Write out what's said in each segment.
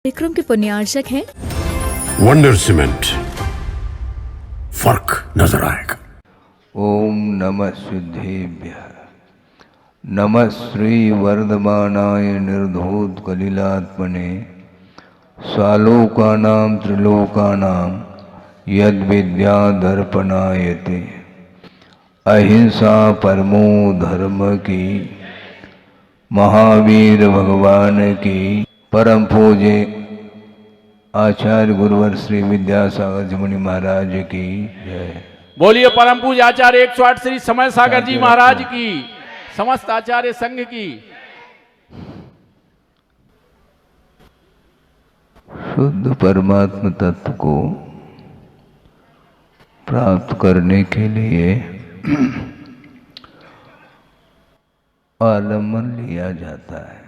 विक्रम के पुण्यार्चक हैं। Wonder cement, फर्क नजर आएगा। ओम नमः सिद्धेभ्यः। नमः श्री वर्धमानाय निर्धूत कलिलात्मने सालोकानां त्रिलोकानां यद विद्या दर्पणायते। अहिंसा परमो धर्म की, महावीर भगवान की। परम पूज्य आचार्य गुरुवर श्री विद्यासागर जी मुनि महाराज की जय। बोलिए परम पूज्य आचार्य 108 श्री समय सागर जी महाराज की, समस्त आचार्य संघ की। शुद्ध परमात्म तत्व को प्राप्त करने के लिए आलम्बन लिया जाता है।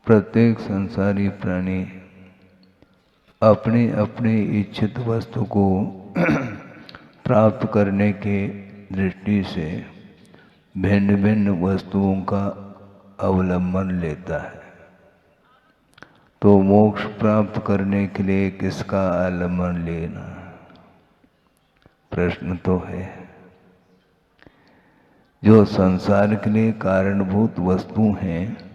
प्रत्येक संसारी प्राणी अपनी अपनी इच्छित वस्तु को प्राप्त करने के दृष्टि से भिन्न भिन्न वस्तुओं का अवलंबन लेता है। तो मोक्ष प्राप्त करने के लिए किसका अवलंबन लेना, प्रश्न तो है। जो संसार के लिए कारणभूत वस्तु हैं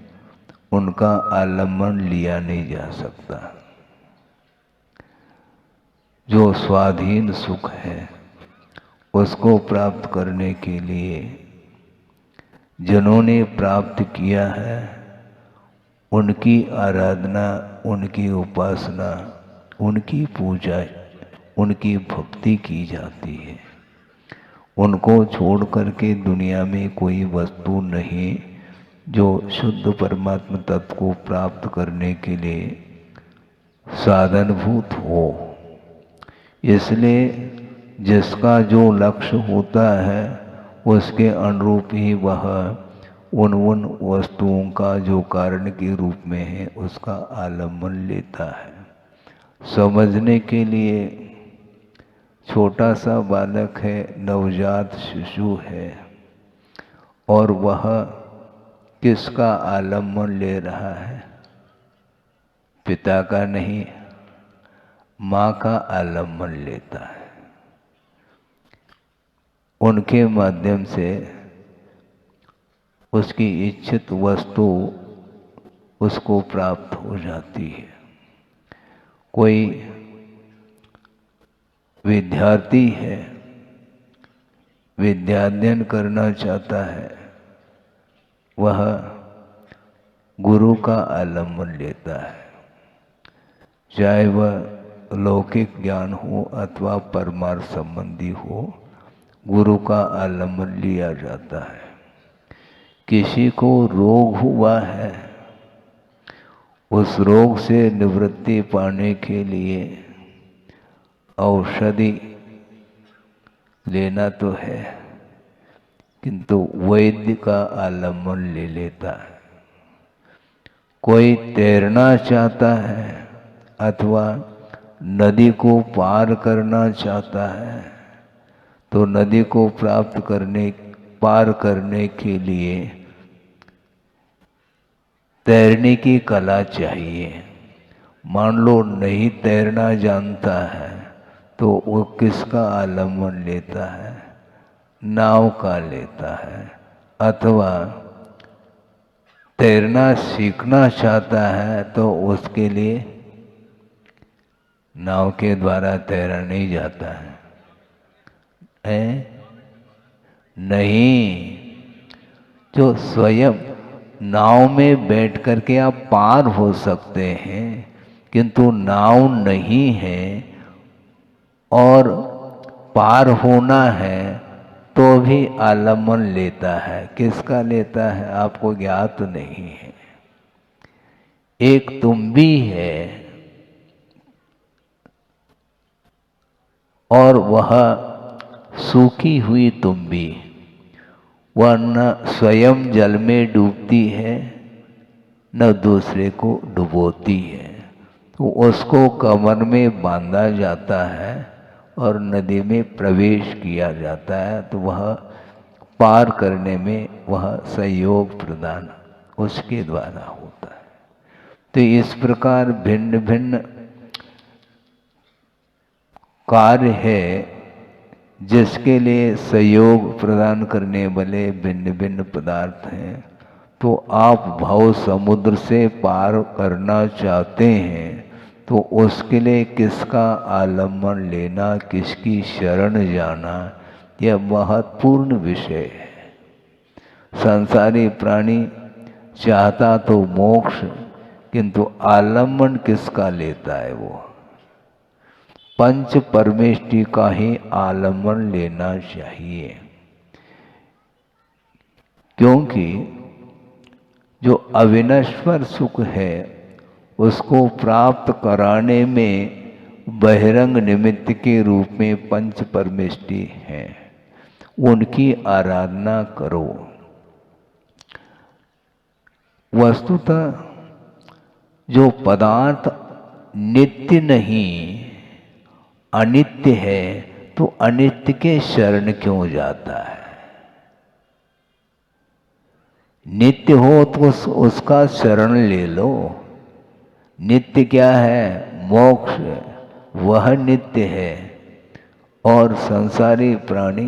उनका आलम्बन लिया नहीं जा सकता। जो स्वाधीन सुख है उसको प्राप्त करने के लिए जिन्होंने प्राप्त किया है उनकी आराधना, उनकी उपासना, उनकी पूजा, उनकी भक्ति की जाती है। उनको छोड़ करके दुनिया में कोई वस्तु नहीं जो शुद्ध परमात्मा तत्व को प्राप्त करने के लिए साधनभूत हो। इसलिए जिसका जो लक्ष्य होता है उसके अनुरूप ही वह उन वस्तुओं का जो कारण के रूप में है उसका आलम्बन लेता है। समझने के लिए छोटा सा बालक है, नवजात शिशु है, और वह किसका आलम्बन ले रहा है? पिता का नहीं, माँ का आलम्बन लेता है। उनके माध्यम से उसकी इच्छित वस्तु उसको प्राप्त हो जाती है। कोई विद्यार्थी है, विद्याध्ययन करना चाहता है, वह गुरु का आलम्बन लेता है। चाहे वह लौकिक ज्ञान हो अथवा परमार्थ संबंधी हो, गुरु का आलम्बन लिया जाता है। किसी को रोग हुआ है, उस रोग से निवृत्ति पाने के लिए औषधि लेना तो है, किंतु वैद्य का आलम्बन ले लेता है। कोई तैरना चाहता है अथवा नदी को पार करना चाहता है, तो नदी को पार करने के लिए तैरने की कला चाहिए। मान लो नहीं तैरना जानता है तो वो किसका आलम्बन लेता है? नाव का लेता है। अथवा तैरना सीखना चाहता है तो उसके लिए नाव के द्वारा तैरा नहीं जाता है, नहीं। जो स्वयं नाव में बैठ करके आप पार हो सकते हैं, किंतु नाव नहीं है और पार होना है तो भी आलम्बन लेता है। किसका लेता है आपको ज्ञात नहीं है। एक तुम्बी है और वह सूखी हुई तुम्बी, वह न स्वयं जल में डूबती है न दूसरे को डुबोती है। तो उसको कमर में बांधा जाता है और नदी में प्रवेश किया जाता है, तो वह पार करने में वह सहयोग प्रदान उसके द्वारा होता है। तो इस प्रकार भिन्न भिन्न कार्य है जिसके लिए सहयोग प्रदान करने वाले भिन्न भिन्न पदार्थ हैं। तो आप भव समुद्र से पार करना चाहते हैं तो उसके लिए किसका आलम्बन लेना, किसकी शरण जाना, यह महत्वपूर्ण विषय है। संसारी प्राणी चाहता तो मोक्ष, किंतु आलम्बन किसका लेता है? वो पंच परमेष्टि का ही आलम्बन लेना चाहिए, क्योंकि जो अविनश्वर सुख है उसको प्राप्त कराने में बहिरंग निमित्त के रूप में पंच परमेष्टि हैं, उनकी आराधना करो। वस्तुतः जो पदार्थ नित्य नहीं अनित्य है तो अनित्य के शरण क्यों जाता है? नित्य हो तो उसका शरण ले लो। नित्य क्या है? मोक्ष, वह नित्य है। और संसारी प्राणी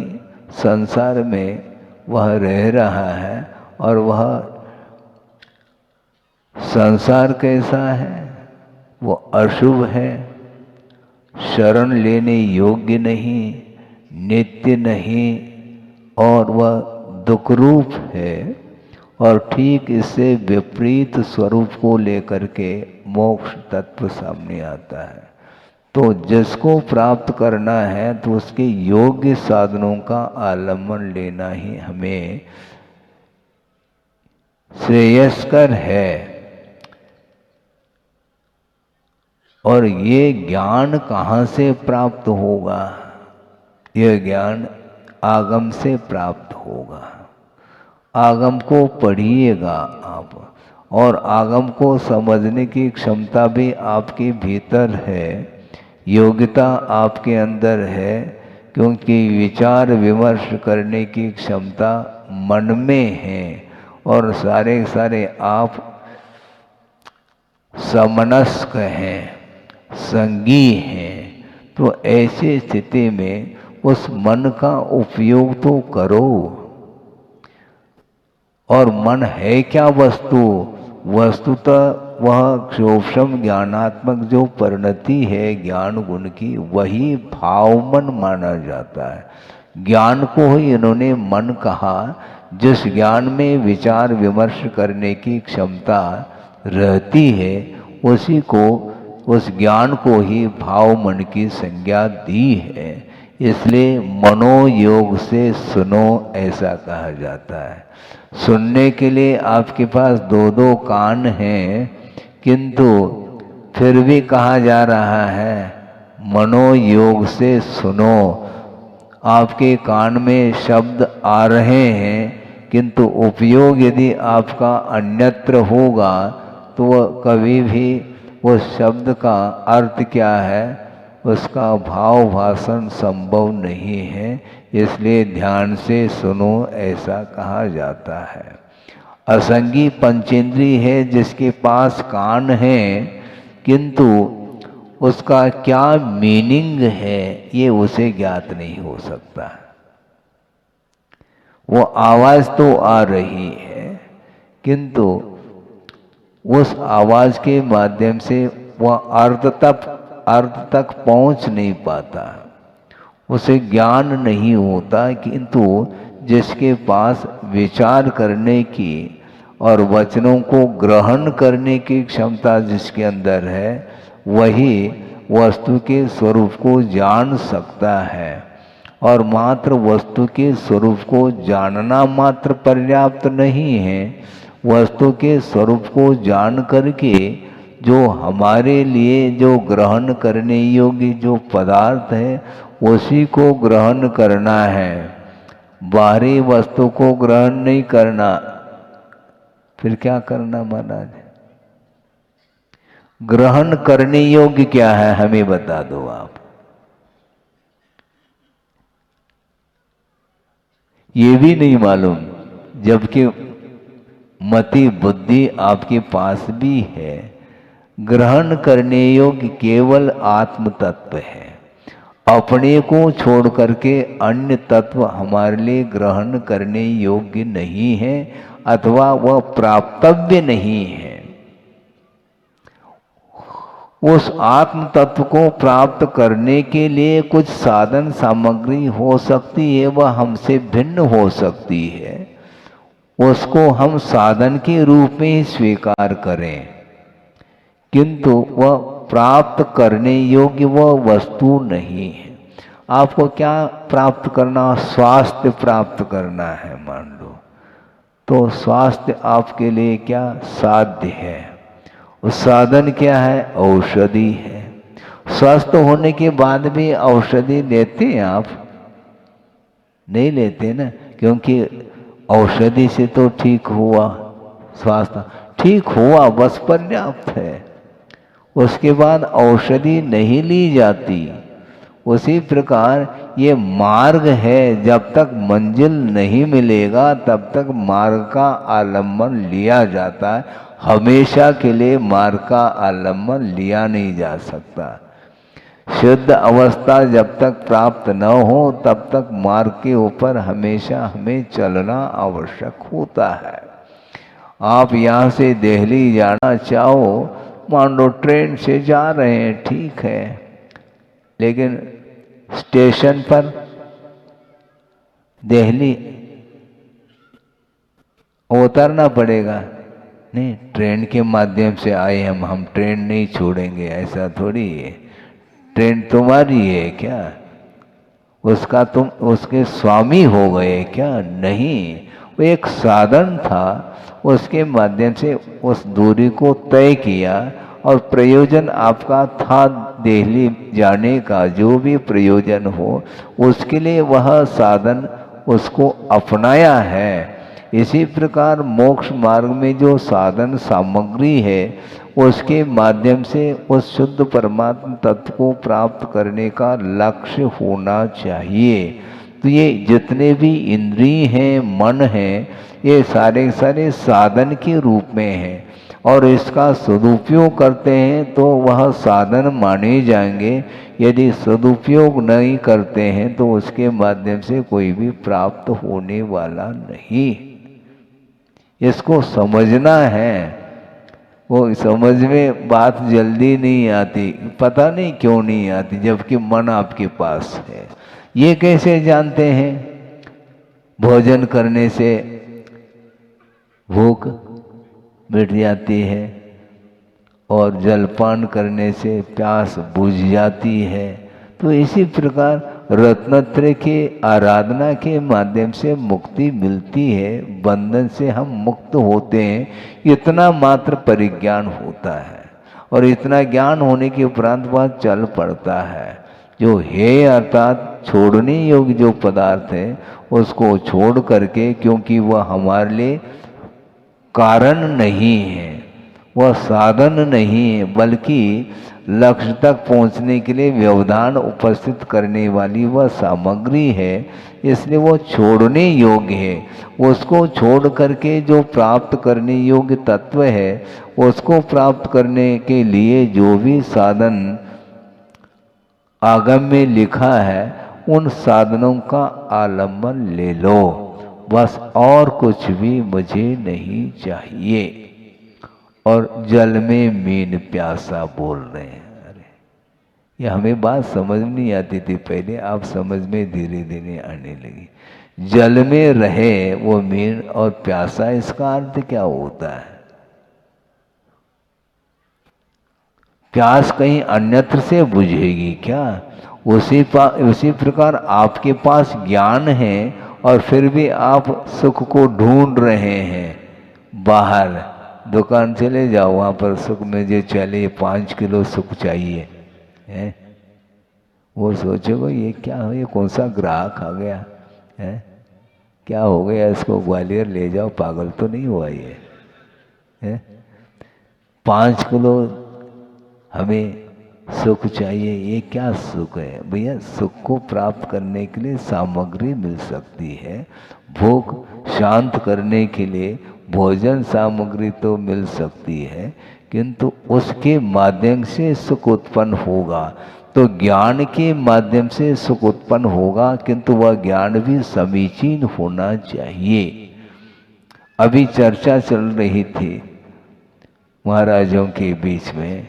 संसार में वह रह रहा है और वह संसार कैसा है? वो अशुभ है, शरण लेने योग्य नहीं, नित्य नहीं और वह दुखरूप है। और ठीक इससे विपरीत स्वरूप को लेकर के मोक्ष तत्व सामने आता है। तो जिसको प्राप्त करना है तो उसके योग्य साधनों का आलम्बन लेना ही हमें श्रेयस्कर है। और ये ज्ञान कहाँ से प्राप्त होगा? यह ज्ञान आगम से प्राप्त होगा। आगम को पढ़िएगा आप, और आगम को समझने की क्षमता भी आपके भीतर है, योग्यता आपके अंदर है, क्योंकि विचार विमर्श करने की क्षमता मन में है और सारे सारे आप समनस्क हैं, संगी हैं। तो ऐसी स्थिति में उस मन का उपयोग तो करो। और मन है क्या वस्तु? वस्तुतः वह क्षोभम ज्ञानात्मक जो परिणति है ज्ञान गुण की, वही भाव मन माना जाता है। ज्ञान को ही इन्होंने मन कहा। जिस ज्ञान में विचार विमर्श करने की क्षमता रहती है उसी को, उस ज्ञान को ही भाव मन की संज्ञा दी है। इसलिए मनोयोग से सुनो ऐसा कहा जाता है। सुनने के लिए आपके पास दो दो कान हैं, किंतु फिर भी कहा जा रहा है मनोयोग से सुनो। आपके कान में शब्द आ रहे हैं, किंतु उपयोग यदि आपका अन्यत्र होगा तो वह कभी भी उस शब्द का अर्थ क्या है उसका भाव भाषण संभव नहीं है। इसलिए ध्यान से सुनो ऐसा कहा जाता है। असंगी पंचेंद्रिय है जिसके पास कान है, किंतु उसका क्या मीनिंग है ये उसे ज्ञात नहीं हो सकता। वो आवाज तो आ रही है, किंतु उस आवाज के माध्यम से वह अर्थ तक पहुंच नहीं पाता, उसे ज्ञान नहीं होता। किंतु जिसके पास विचार करने की और वचनों को ग्रहण करने की क्षमता जिसके अंदर है, वही वस्तु के स्वरूप को जान सकता है। और मात्र वस्तु के स्वरूप को जानना मात्र पर्याप्त नहीं है। वस्तु के स्वरूप को जान करके जो हमारे लिए जो ग्रहण करने योग्य जो पदार्थ है उसी को ग्रहण करना है, बाहरी वस्तु को ग्रहण नहीं करना। फिर क्या करना महाराज? ग्रहण करने योग्य क्या है हमें बता दो आप। ये भी नहीं मालूम, जबकि मति बुद्धि आपके पास भी है, ग्रहण करने योग्य केवल आत्म तत्व है। अपने को छोड़ करके अन्य तत्व हमारे लिए ग्रहण करने योग्य नहीं है अथवा वह प्राप्तव्य नहीं है। उस आत्म तत्व को प्राप्त करने के लिए कुछ साधन सामग्री हो सकती है, वह हमसे भिन्न हो सकती है, उसको हम साधन के रूप में ही स्वीकार करें, किंतु वह प्राप्त करने योग्य वह वस्तु नहीं है। आपको क्या प्राप्त करना? स्वास्थ्य प्राप्त करना है मान लो, तो स्वास्थ्य आपके लिए क्या साध्य है? उस साधन क्या है? औषधि है। स्वस्थ होने के बाद भी औषधि लेते हैं आप? नहीं लेते ना, क्योंकि औषधि से तो ठीक हुआ, स्वास्थ्य ठीक हुआ बस पर्याप्त है। उसके बाद औषधि नहीं ली जाती। उसी प्रकार ये मार्ग है, जब तक मंजिल नहीं मिलेगा तब तक मार्ग का आलम्बन लिया जाता है। हमेशा के लिए मार्ग का आलम्बन लिया नहीं जा सकता। शुद्ध अवस्था जब तक प्राप्त न हो तब तक मार्ग के ऊपर हमेशा हमें चलना आवश्यक होता है। आप यहाँ से दिल्ली जाना चाहो, मान लो ट्रेन से जा रहे हैं, ठीक है, लेकिन स्टेशन पर दिल्ली उतरना पड़ेगा। नहीं, ट्रेन के माध्यम से आए हम ट्रेन नहीं छोड़ेंगे, ऐसा थोड़ी है। ट्रेन तुम्हारी है क्या? उसका तुम उसके स्वामी हो गए क्या? नहीं, वो एक साधन था, उसके माध्यम से उस दूरी को तय किया और प्रयोजन आपका था दिल्ली जाने का, जो भी प्रयोजन हो उसके लिए वह साधन उसको अपनाया है। इसी प्रकार मोक्ष मार्ग में जो साधन सामग्री है उसके माध्यम से उस शुद्ध परमात्मा तत्व को प्राप्त करने का लक्ष्य होना चाहिए। तो ये जितने भी इंद्रिय हैं, मन है, ये सारे सारे साधन के रूप में हैं और इसका सदुपयोग करते हैं तो वह साधन माने जाएंगे। यदि सदुपयोग नहीं करते हैं तो उसके माध्यम से कोई भी प्राप्त होने वाला नहीं। इसको समझना है। वो समझ में बात जल्दी नहीं आती, पता नहीं क्यों नहीं आती, जबकि मन आपके पास है। ये कैसे जानते हैं? भोजन करने से भूख मिट जाती है और जलपान करने से प्यास बुझ जाती है। तो इसी प्रकार रत्नत्रय के आराधना के माध्यम से मुक्ति मिलती है, बंधन से हम मुक्त होते हैं। इतना मात्र परिज्ञान होता है और इतना ज्ञान होने के उपरांत वह चल पड़ता है। जो है अर्थात छोड़ने योग्य जो पदार्थ है उसको छोड़ करके, क्योंकि वह हमारे लिए कारण नहीं है, वह साधन नहीं है, बल्कि लक्ष्य तक पहुंचने के लिए व्यवधान उपस्थित करने वाली वह सामग्री है, इसलिए वो छोड़ने योग्य है। उसको छोड़ करके जो प्राप्त करने योग्य तत्व है उसको प्राप्त करने के लिए जो भी साधन आगम में लिखा है उन साधनों का आलम्बन ले लो, बस और कुछ भी मुझे नहीं चाहिए। और जल में मीन प्यासा बोल रहे हैं। अरे ये हमें बात समझ नहीं आती थी पहले, आप समझ में धीरे धीरे आने लगी। जल में रहे वो मीन और प्यासा, इसका अर्थ क्या होता है? प्यास कहीं अन्यत्र से बुझेगी क्या? उसी प्रकार आपके पास ज्ञान है और फिर भी आप सुख को ढूंढ रहे हैं बाहर। दुकान चले जाओ, वहाँ पर सुख में जो चले 5 किलो सुख चाहिए है, वो सोचोगे ये क्या हो, ये कौन सा ग्राहक आ गया है, क्या हो गया इसको, ग्वालियर ले जाओ, पागल तो नहीं हुआ ये है? 5 किलो हमें सुख चाहिए, ये क्या सुख है भैया? सुख को प्राप्त करने के लिए सामग्री मिल सकती है, भूख शांत करने के लिए भोजन सामग्री तो मिल सकती है, किंतु उसके माध्यम से सुख उत्पन्न होगा। तो ज्ञान के माध्यम से सुख उत्पन्न होगा, किंतु वह ज्ञान भी समीचीन होना चाहिए। अभी चर्चा चल रही थी महाराजों के बीच में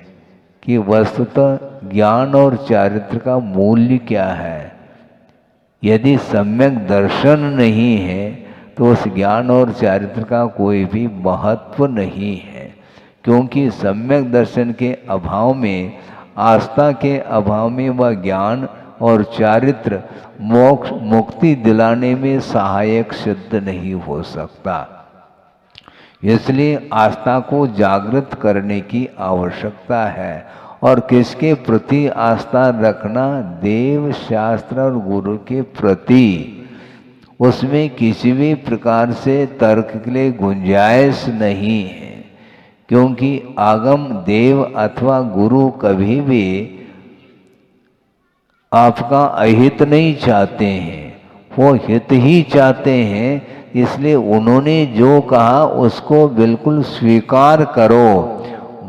कि वस्तुतः ज्ञान और चारित्र का मूल्य क्या है। यदि सम्यक दर्शन नहीं है तो उस ज्ञान और चारित्र का कोई भी महत्व नहीं है, क्योंकि सम्यक दर्शन के अभाव में, आस्था के अभाव में वह ज्ञान और चारित्र मोक्ष मुक्ति दिलाने में सहायक सिद्ध नहीं हो सकता। इसलिए आस्था को जागृत करने की आवश्यकता है। और किसके प्रति आस्था रखना? देव, शास्त्र और गुरु के प्रति। उसमें किसी भी प्रकार से तर्क के लिए गुंजाइश नहीं है, क्योंकि आगम, देव अथवा गुरु कभी भी आपका अहित नहीं चाहते हैं, वो हित ही चाहते हैं। इसलिए उन्होंने जो कहा उसको बिल्कुल स्वीकार करो,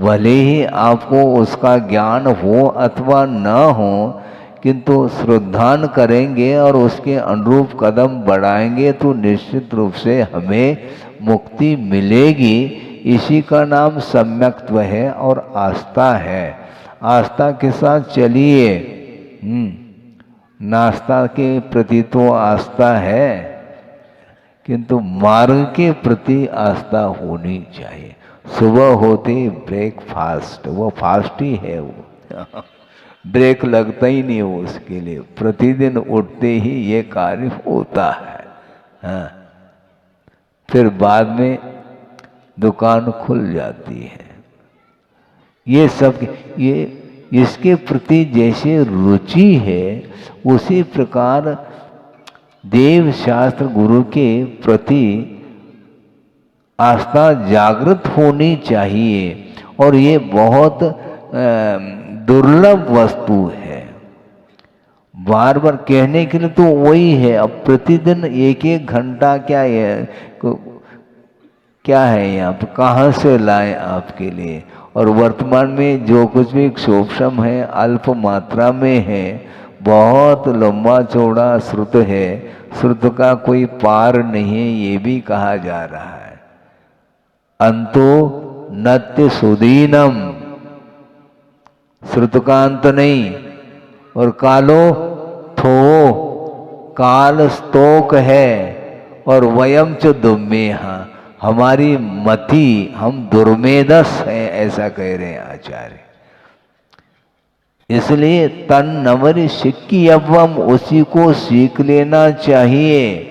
भले ही आपको उसका ज्ञान हो अथवा न हो, किंतु श्रद्धान करेंगे और उसके अनुरूप कदम बढ़ाएंगे तो निश्चित रूप से हमें मुक्ति मिलेगी। इसी का नाम सम्यक्त्व है और आस्था है। आस्था के साथ चलिए। नास्ता के प्रति तो आस्था है, किंतु मार्ग के प्रति आस्था होनी चाहिए। सुबह होते ब्रेकफास्ट, वो फास्ट ही है, वो ब्रेक लगता ही नहीं हो उसके लिए, प्रतिदिन उठते ही ये कार्य होता है। हाँ, फिर बाद में दुकान खुल जाती है। ये सब, ये इसके प्रति जैसे रुचि है, उसी प्रकार देव, शास्त्र, गुरु के प्रति आस्था जागृत होनी चाहिए। और ये बहुत दुर्लभ वस्तु है। बार बार कहने के लिए तो वही है। अब प्रतिदिन एक एक घंटा क्या है यहाँ पर, कहाँ से लाएं आपके लिए। और वर्तमान में जो कुछ भी क्षोभम है अल्प मात्रा में है, बहुत लंबा चौड़ा श्रुत है, श्रुत का कोई पार नहीं है, ये भी कहा जा रहा है। अंतो नत्य सुदीनम, श्रुत का अंत नहीं। और कालो थो, काल स्तोक है। और वयम च दुर्मेहा, हमारी मति, हम दुर्मेधस हैं, ऐसा कह रहे हैं आचार्य। इसलिए तन नवर सिक्की अव्वम, उसी को सीख लेना चाहिए।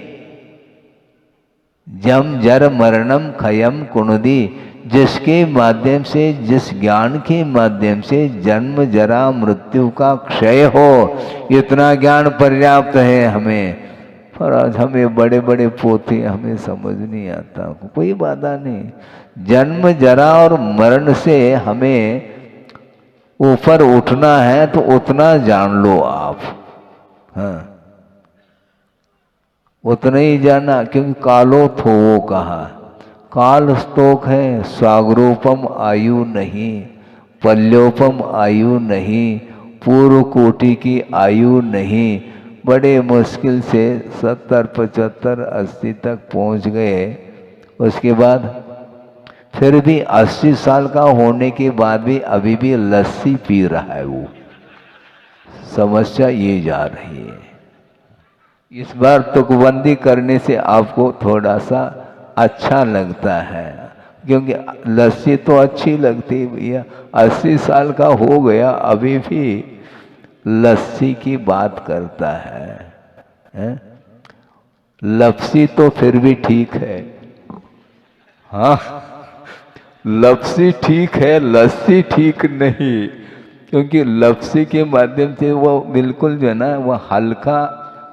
जम जर मरणम खयम कुनुदी, जिसके माध्यम से, जिस ज्ञान के माध्यम से जन्म जरा मृत्यु का क्षय हो, इतना ज्ञान पर्याप्त है हमें। पर आज हमें बड़े बड़े पोथे हमें समझ नहीं आता, कोई बाधा नहीं। जन्म जरा और मरण से हमें ऊपर उठना है तो उतना जान लो आप। हाँ, उतना ही जाना, क्योंकि कालो थो वो कहा। काल स्तोक है, स्वागरूपम आयु नहीं, पल्योपम आयु नहीं, पूर्व कोटि की आयु नहीं। बड़े मुश्किल से 70, 75, 80 तक पहुंच गए। उसके बाद फिर भी 80 साल का होने के बाद भी अभी भी लस्सी पी रहा है वो। समस्या ये जा रही है। इस बार तुकबंदी करने से आपको थोड़ा सा अच्छा लगता है, क्योंकि लस्सी तो अच्छी लगती है भैया। 80 साल का हो गया अभी भी लस्सी की बात करता है? लपसी तो फिर भी ठीक है। हाँ, लपसी ठीक है, लस्सी ठीक नहीं। क्योंकि लपसी के माध्यम से वो बिल्कुल जो है ना, वो हल्का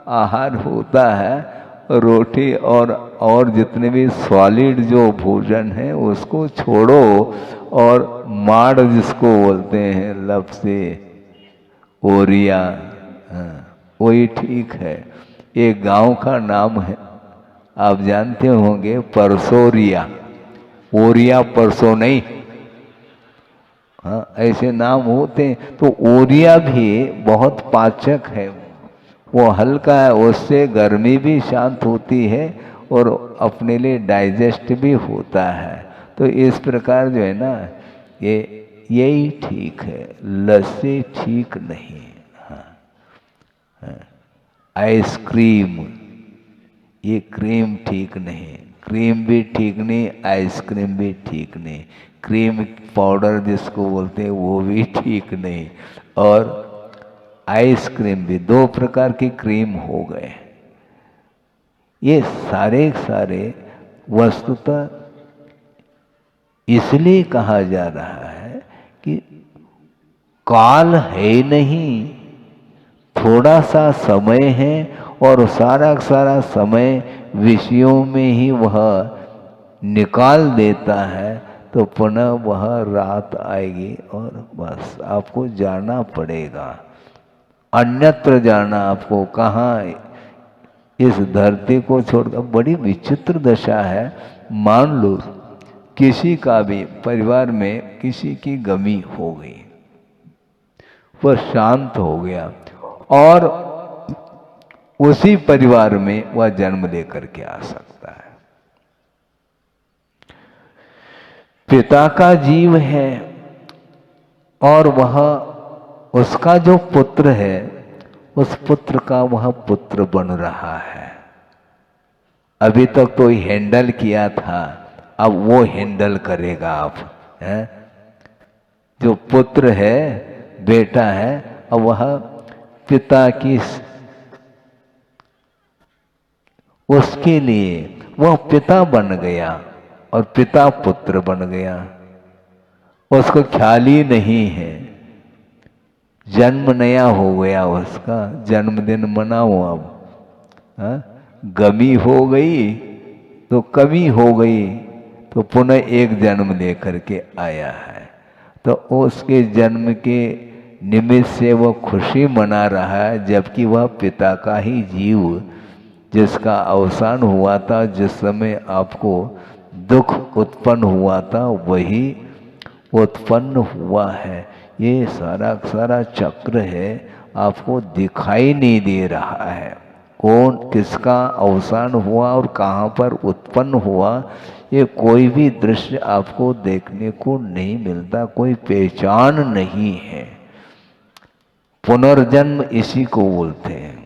आहार होता है। रोटी और जितने भी सॉलिड जो भोजन है उसको छोड़ो, और माड़ जिसको बोलते हैं, लपसी, ओरिया, वही ठीक है। एक गांव का नाम है, आप जानते होंगे, परसोरिया। ओरिया परसों नहीं। हाँ, ऐसे नाम होते हैं। तो ओरिया भी बहुत पाचक है, वो हल्का है, उससे गर्मी भी शांत होती है और अपने लिए डाइजेस्ट भी होता है। तो इस प्रकार जो है ना, यही ठीक है, लस्सी ठीक नहीं। हाँ, आइसक्रीम, ये क्रीम ठीक नहीं, क्रीम भी ठीक नहीं, आइसक्रीम भी ठीक नहीं, क्रीम पाउडर जिसको बोलते हैं वो भी ठीक नहीं, और आइसक्रीम भी, दो प्रकार की क्रीम हो गए। ये सारे सारे वस्तुतः इसलिए कहा जा रहा है कि काल है नहीं, थोड़ा सा समय है और सारा सारा समय विषयों में ही वह निकाल देता है, तो पुनः वह रात आएगी और बस आपको जाना पड़ेगा, अन्यत्र जाना आपको। कहाँ, इस धरती को छोड़कर। बड़ी विचित्र दशा है। मान लो किसी का भी परिवार में किसी की गमी हो गई, वह शांत हो गया और उसी परिवार में वह जन्म लेकर के आ सकता है। पिता का जीव है और वह, उसका जो पुत्र है, उस पुत्र का वह पुत्र बन रहा है। अभी तक तो हैंडल किया था, अब वो हैंडल करेगा। आप है, जो पुत्र है, बेटा है, अब वह पिता की, उसके लिए वह पिता बन गया और पिता पुत्र बन गया। उसको ख्याल ही नहीं है, जन्म नया हो गया, उसका जन्मदिन मनाओ अब। गमी हो गई तो कमी हो गई, तो पुनः एक जन्म लेकर के आया है। तो उसके जन्म के निमित्त से वह खुशी मना रहा है, जबकि वह पिता का ही जीव, जिसका अवसान हुआ था, जिस समय आपको दुख उत्पन्न हुआ था, वही उत्पन्न हुआ है। ये सारा सारा चक्र है, आपको दिखाई नहीं दे रहा है। कौन किसका अवसान हुआ और कहाँ पर उत्पन्न हुआ, ये कोई भी दृश्य आपको देखने को नहीं मिलता, कोई पहचान नहीं है। पुनर्जन्म इसी को बोलते हैं।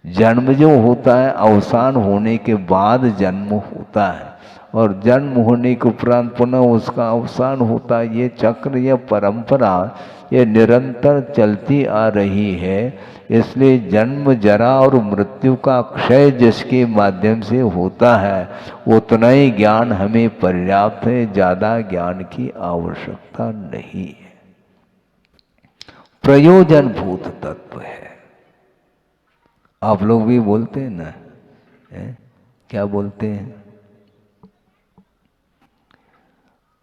जन्म जो होता है, अवसान होने के बाद जन्म होता है, और जन्म होने के उपरांत पुनः उसका अवसान होता है। ये चक्र, ये परंपरा, ये निरंतर चलती आ रही है। इसलिए जन्म, जरा और मृत्यु का क्षय जिसके माध्यम से होता है, उतना ही ज्ञान हमें पर्याप्त है, ज़्यादा ज्ञान की आवश्यकता नहीं है। प्रयोजन भूत तत्व है। आप लोग भी बोलते हैं ना, क्या बोलते हैं?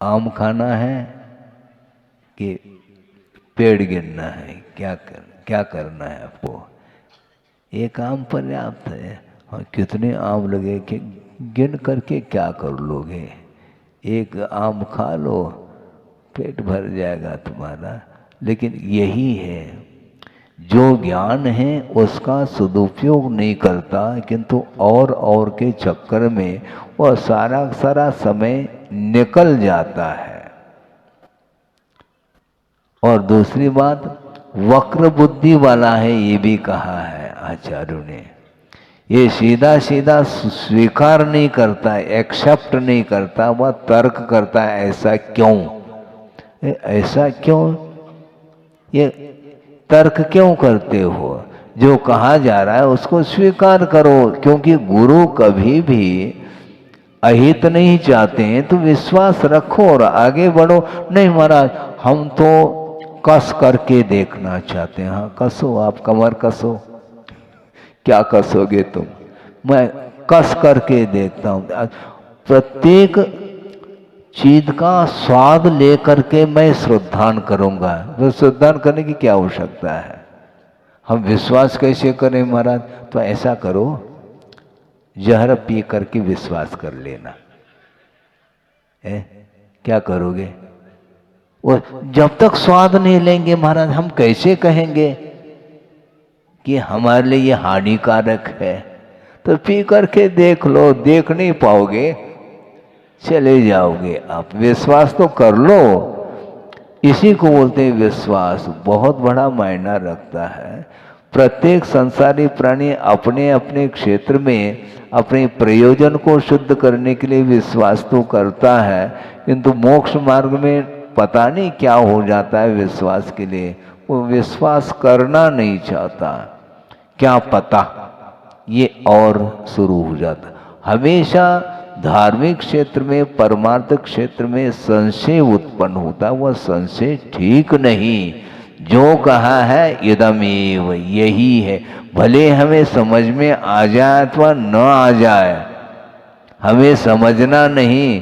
आम खाना है कि पेड़ गिनना है? क्या करना है आपको? एक आम पर्याप्त है। और कितने आम लगे कि गिन करके क्या कर लोगे? एक आम खा लो, पेट भर जाएगा तुम्हारा। लेकिन यही है, जो ज्ञान है उसका सदुपयोग नहीं करता, किंतु और के चक्कर में वह सारा सारा समय निकल जाता है। और दूसरी बात, वक्र बुद्धि वाला है, ये भी कहा है आचार्यों ने। ये सीधा सीधा स्वीकार नहीं करता, एक्सेप्ट नहीं करता, वह तर्क करता है, ऐसा क्यों, ऐसा क्यों, ये तर्क क्यों करते हो? जो कहा जा रहा है उसको स्वीकार करो, क्योंकि गुरु कभी भी अहित नहीं चाहते हैं। तो विश्वास रखो और आगे बढ़ो। नहीं महाराज, हम तो कस करके देखना चाहते हैं। हाँ कसो, आप कमर कसो। क्या कसोगे तुम? मैं कस करके देखता हूँ। प्रत्येक चीज का स्वाद लेकर के मैं श्रद्धान करूंगा। तो श्रद्धान करने की क्या आवश्यकता है? हम विश्वास कैसे करें महाराज? तो ऐसा करो, जहर पी करके विश्वास कर लेना। क्या करोगे? वो जब तक स्वाद नहीं लेंगे महाराज, हम कैसे कहेंगे कि हमारे लिए ये हानिकारक है? तो पी करके देख लो, देख नहीं पाओगे चले जाओगे आप। विश्वास तो कर लो, इसी को बोलते हैं विश्वास। बहुत बड़ा मायना रखता है। प्रत्येक संसारी प्राणी अपने अपने क्षेत्र में अपने प्रयोजन को शुद्ध करने के लिए विश्वास तो करता है, किंतु मोक्ष मार्ग में पता नहीं क्या हो जाता है विश्वास के लिए, वो विश्वास करना नहीं चाहता। क्या पता ये और शुरू हो जाता। हमेशा धार्मिक क्षेत्र में, परमार्थ क्षेत्र में संशय उत्पन्न होता, वह संशय ठीक नहीं। जो कहा है इदमेव, यही है। भले हमें समझ में आ जाए अथवा न आ जाए, हमें समझना नहीं,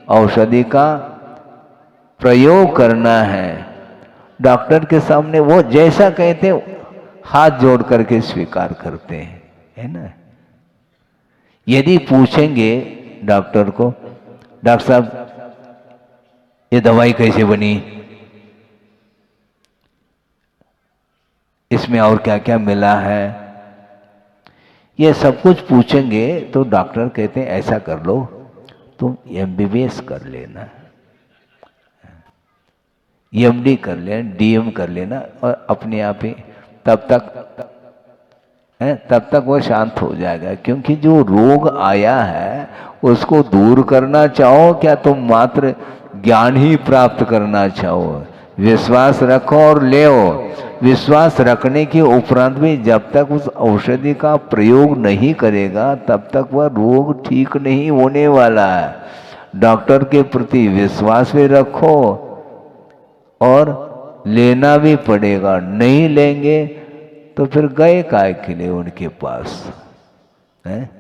औषधि का प्रयोग करना है। डॉक्टर के सामने वो जैसा कहते हैं हाथ जोड़ करके स्वीकार करते हैं, है ना। यदि पूछेंगे डॉक्टर को, डॉक्टर साहब ये दवाई कैसे बनी, इसमें और क्या क्या मिला है, ये सब कुछ पूछेंगे तो डॉक्टर कहते हैं ऐसा कर लो, तुम MBBS कर लेना, MD कर लेना, DM कर लेना, और अपने आप ही तब तक वो शांत हो जाएगा। क्योंकि जो रोग आया है उसको दूर करना चाहो, क्या तुम मात्र ज्ञान ही प्राप्त करना चाहो? विश्वास रखो और ले। विश्वास रखने के उपरांत भी जब तक उस औषधि का प्रयोग नहीं करेगा तब तक वह रोग ठीक नहीं होने वाला है। डॉक्टर के प्रति विश्वास भी रखो और लेना भी पड़ेगा। नहीं लेंगे तो फिर गए काय के लिए उनके पास, है?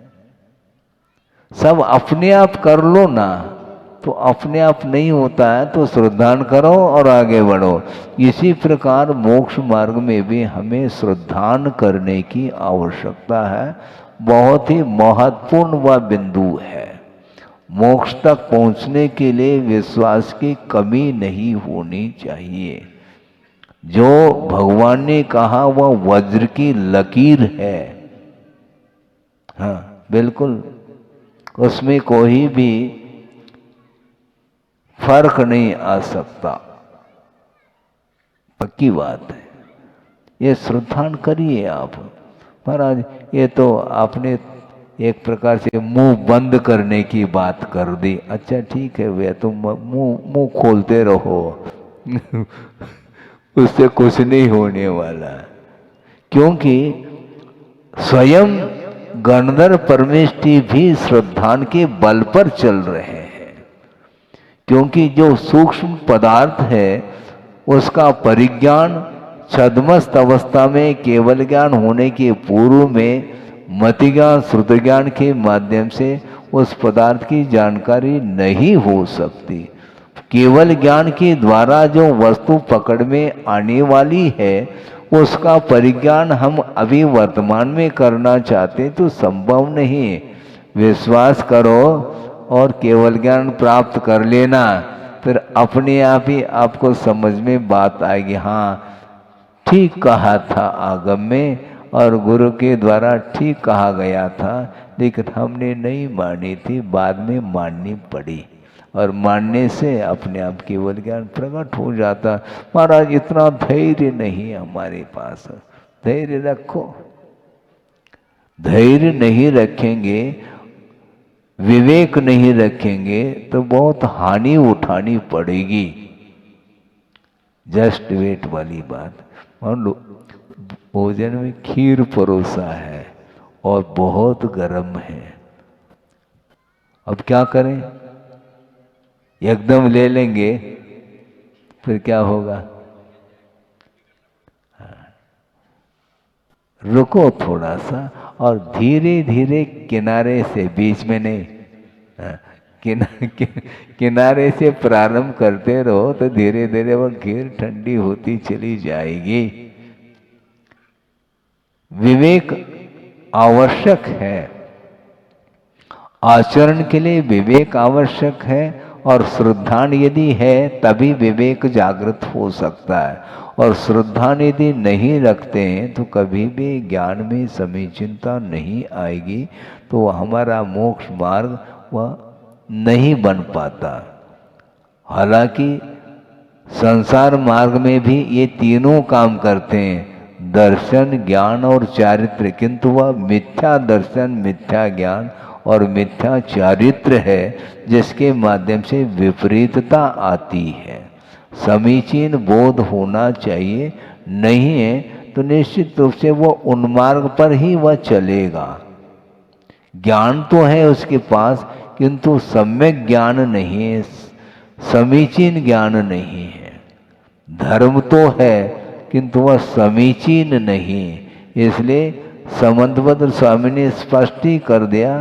सब अपने आप कर लो ना, तो अपने आप नहीं होता है तो श्रद्धान करो और आगे बढ़ो। इसी प्रकार मोक्ष मार्ग में भी हमें श्रद्धान करने की आवश्यकता है। बहुत ही महत्वपूर्ण वह बिंदु है। मोक्ष तक पहुंचने के लिए विश्वास की कमी नहीं होनी चाहिए। जो भगवान ने कहा वह वज्र की लकीर है, हाँ बिल्कुल, उसमें कोई भी फर्क नहीं आ सकता, पक्की बात है। ये श्रद्धान करिए आप। महाराज ये तो आपने एक प्रकार से मुंह बंद करने की बात कर दी। अच्छा ठीक है भैया, तुम मुंह खोलते रहो उससे कुछ नहीं होने वाला। क्योंकि स्वयं गणधर परमेष्टि भी श्रद्धान के बल पर चल रहे हैं। क्योंकि जो सूक्ष्म पदार्थ है उसका परिज्ञान छद्मस्त अवस्था में केवल ज्ञान होने के पूर्व में मति ज्ञान श्रुति ज्ञान के माध्यम से उस पदार्थ की जानकारी नहीं हो सकती। केवल ज्ञान के द्वारा जो वस्तु पकड़ में आने वाली है उसका परिज्ञान हम अभी वर्तमान में करना चाहते तो संभव नहीं। विश्वास करो और केवल ज्ञान प्राप्त कर लेना, फिर अपने आप ही आपको समझ में बात आएगी। हाँ ठीक कहा था आगम में और गुरु के द्वारा ठीक कहा गया था, लेकिन हमने नहीं मानी थी, बाद में माननी पड़ी। और मानने से अपने आप केवल ज्ञान प्रकट हो जाता। महाराज इतना धैर्य नहीं हमारे पास। धैर्य रखो। धैर्य नहीं रखेंगे, विवेक नहीं रखेंगे तो बहुत हानि उठानी पड़ेगी। जस्ट वेट वाली बात। मान लो भोजन में खीर परोसा है और बहुत गर्म है, अब क्या करें? एकदम ले लेंगे फिर क्या होगा? रुको थोड़ा सा और धीरे धीरे किनारे से, बीच में नहीं, किनारे से प्रारंभ करते रहो तो धीरे धीरे वो खीर ठंडी होती चली जाएगी। विवेक आवश्यक है, आचरण के लिए विवेक आवश्यक है और श्रद्धा यदि है तभी विवेक जागृत हो सकता है, और श्रद्धा यदि नहीं रखते हैं तो कभी भी ज्ञान में समीचीनता नहीं आएगी, तो हमारा मोक्ष मार्ग वह नहीं बन पाता। हालांकि संसार मार्ग में भी ये तीनों काम करते हैं, दर्शन, ज्ञान और चारित्र, किंतु वह मिथ्या दर्शन, मिथ्या ज्ञान और मिथ्या चारित्र है जिसके माध्यम से विपरीतता आती है। समीचीन बोध होना चाहिए, नहीं है तो निश्चित रूप से वो उन्मार्ग पर ही वह चलेगा। ज्ञान तो है उसके पास किंतु सम्यक ज्ञान नहीं है, समीचीन ज्ञान नहीं है। धर्म तो है किंतु वह समीचीन नहीं, इसलिए समंतभद्र स्वामी ने स्पष्ट ही कर दिया,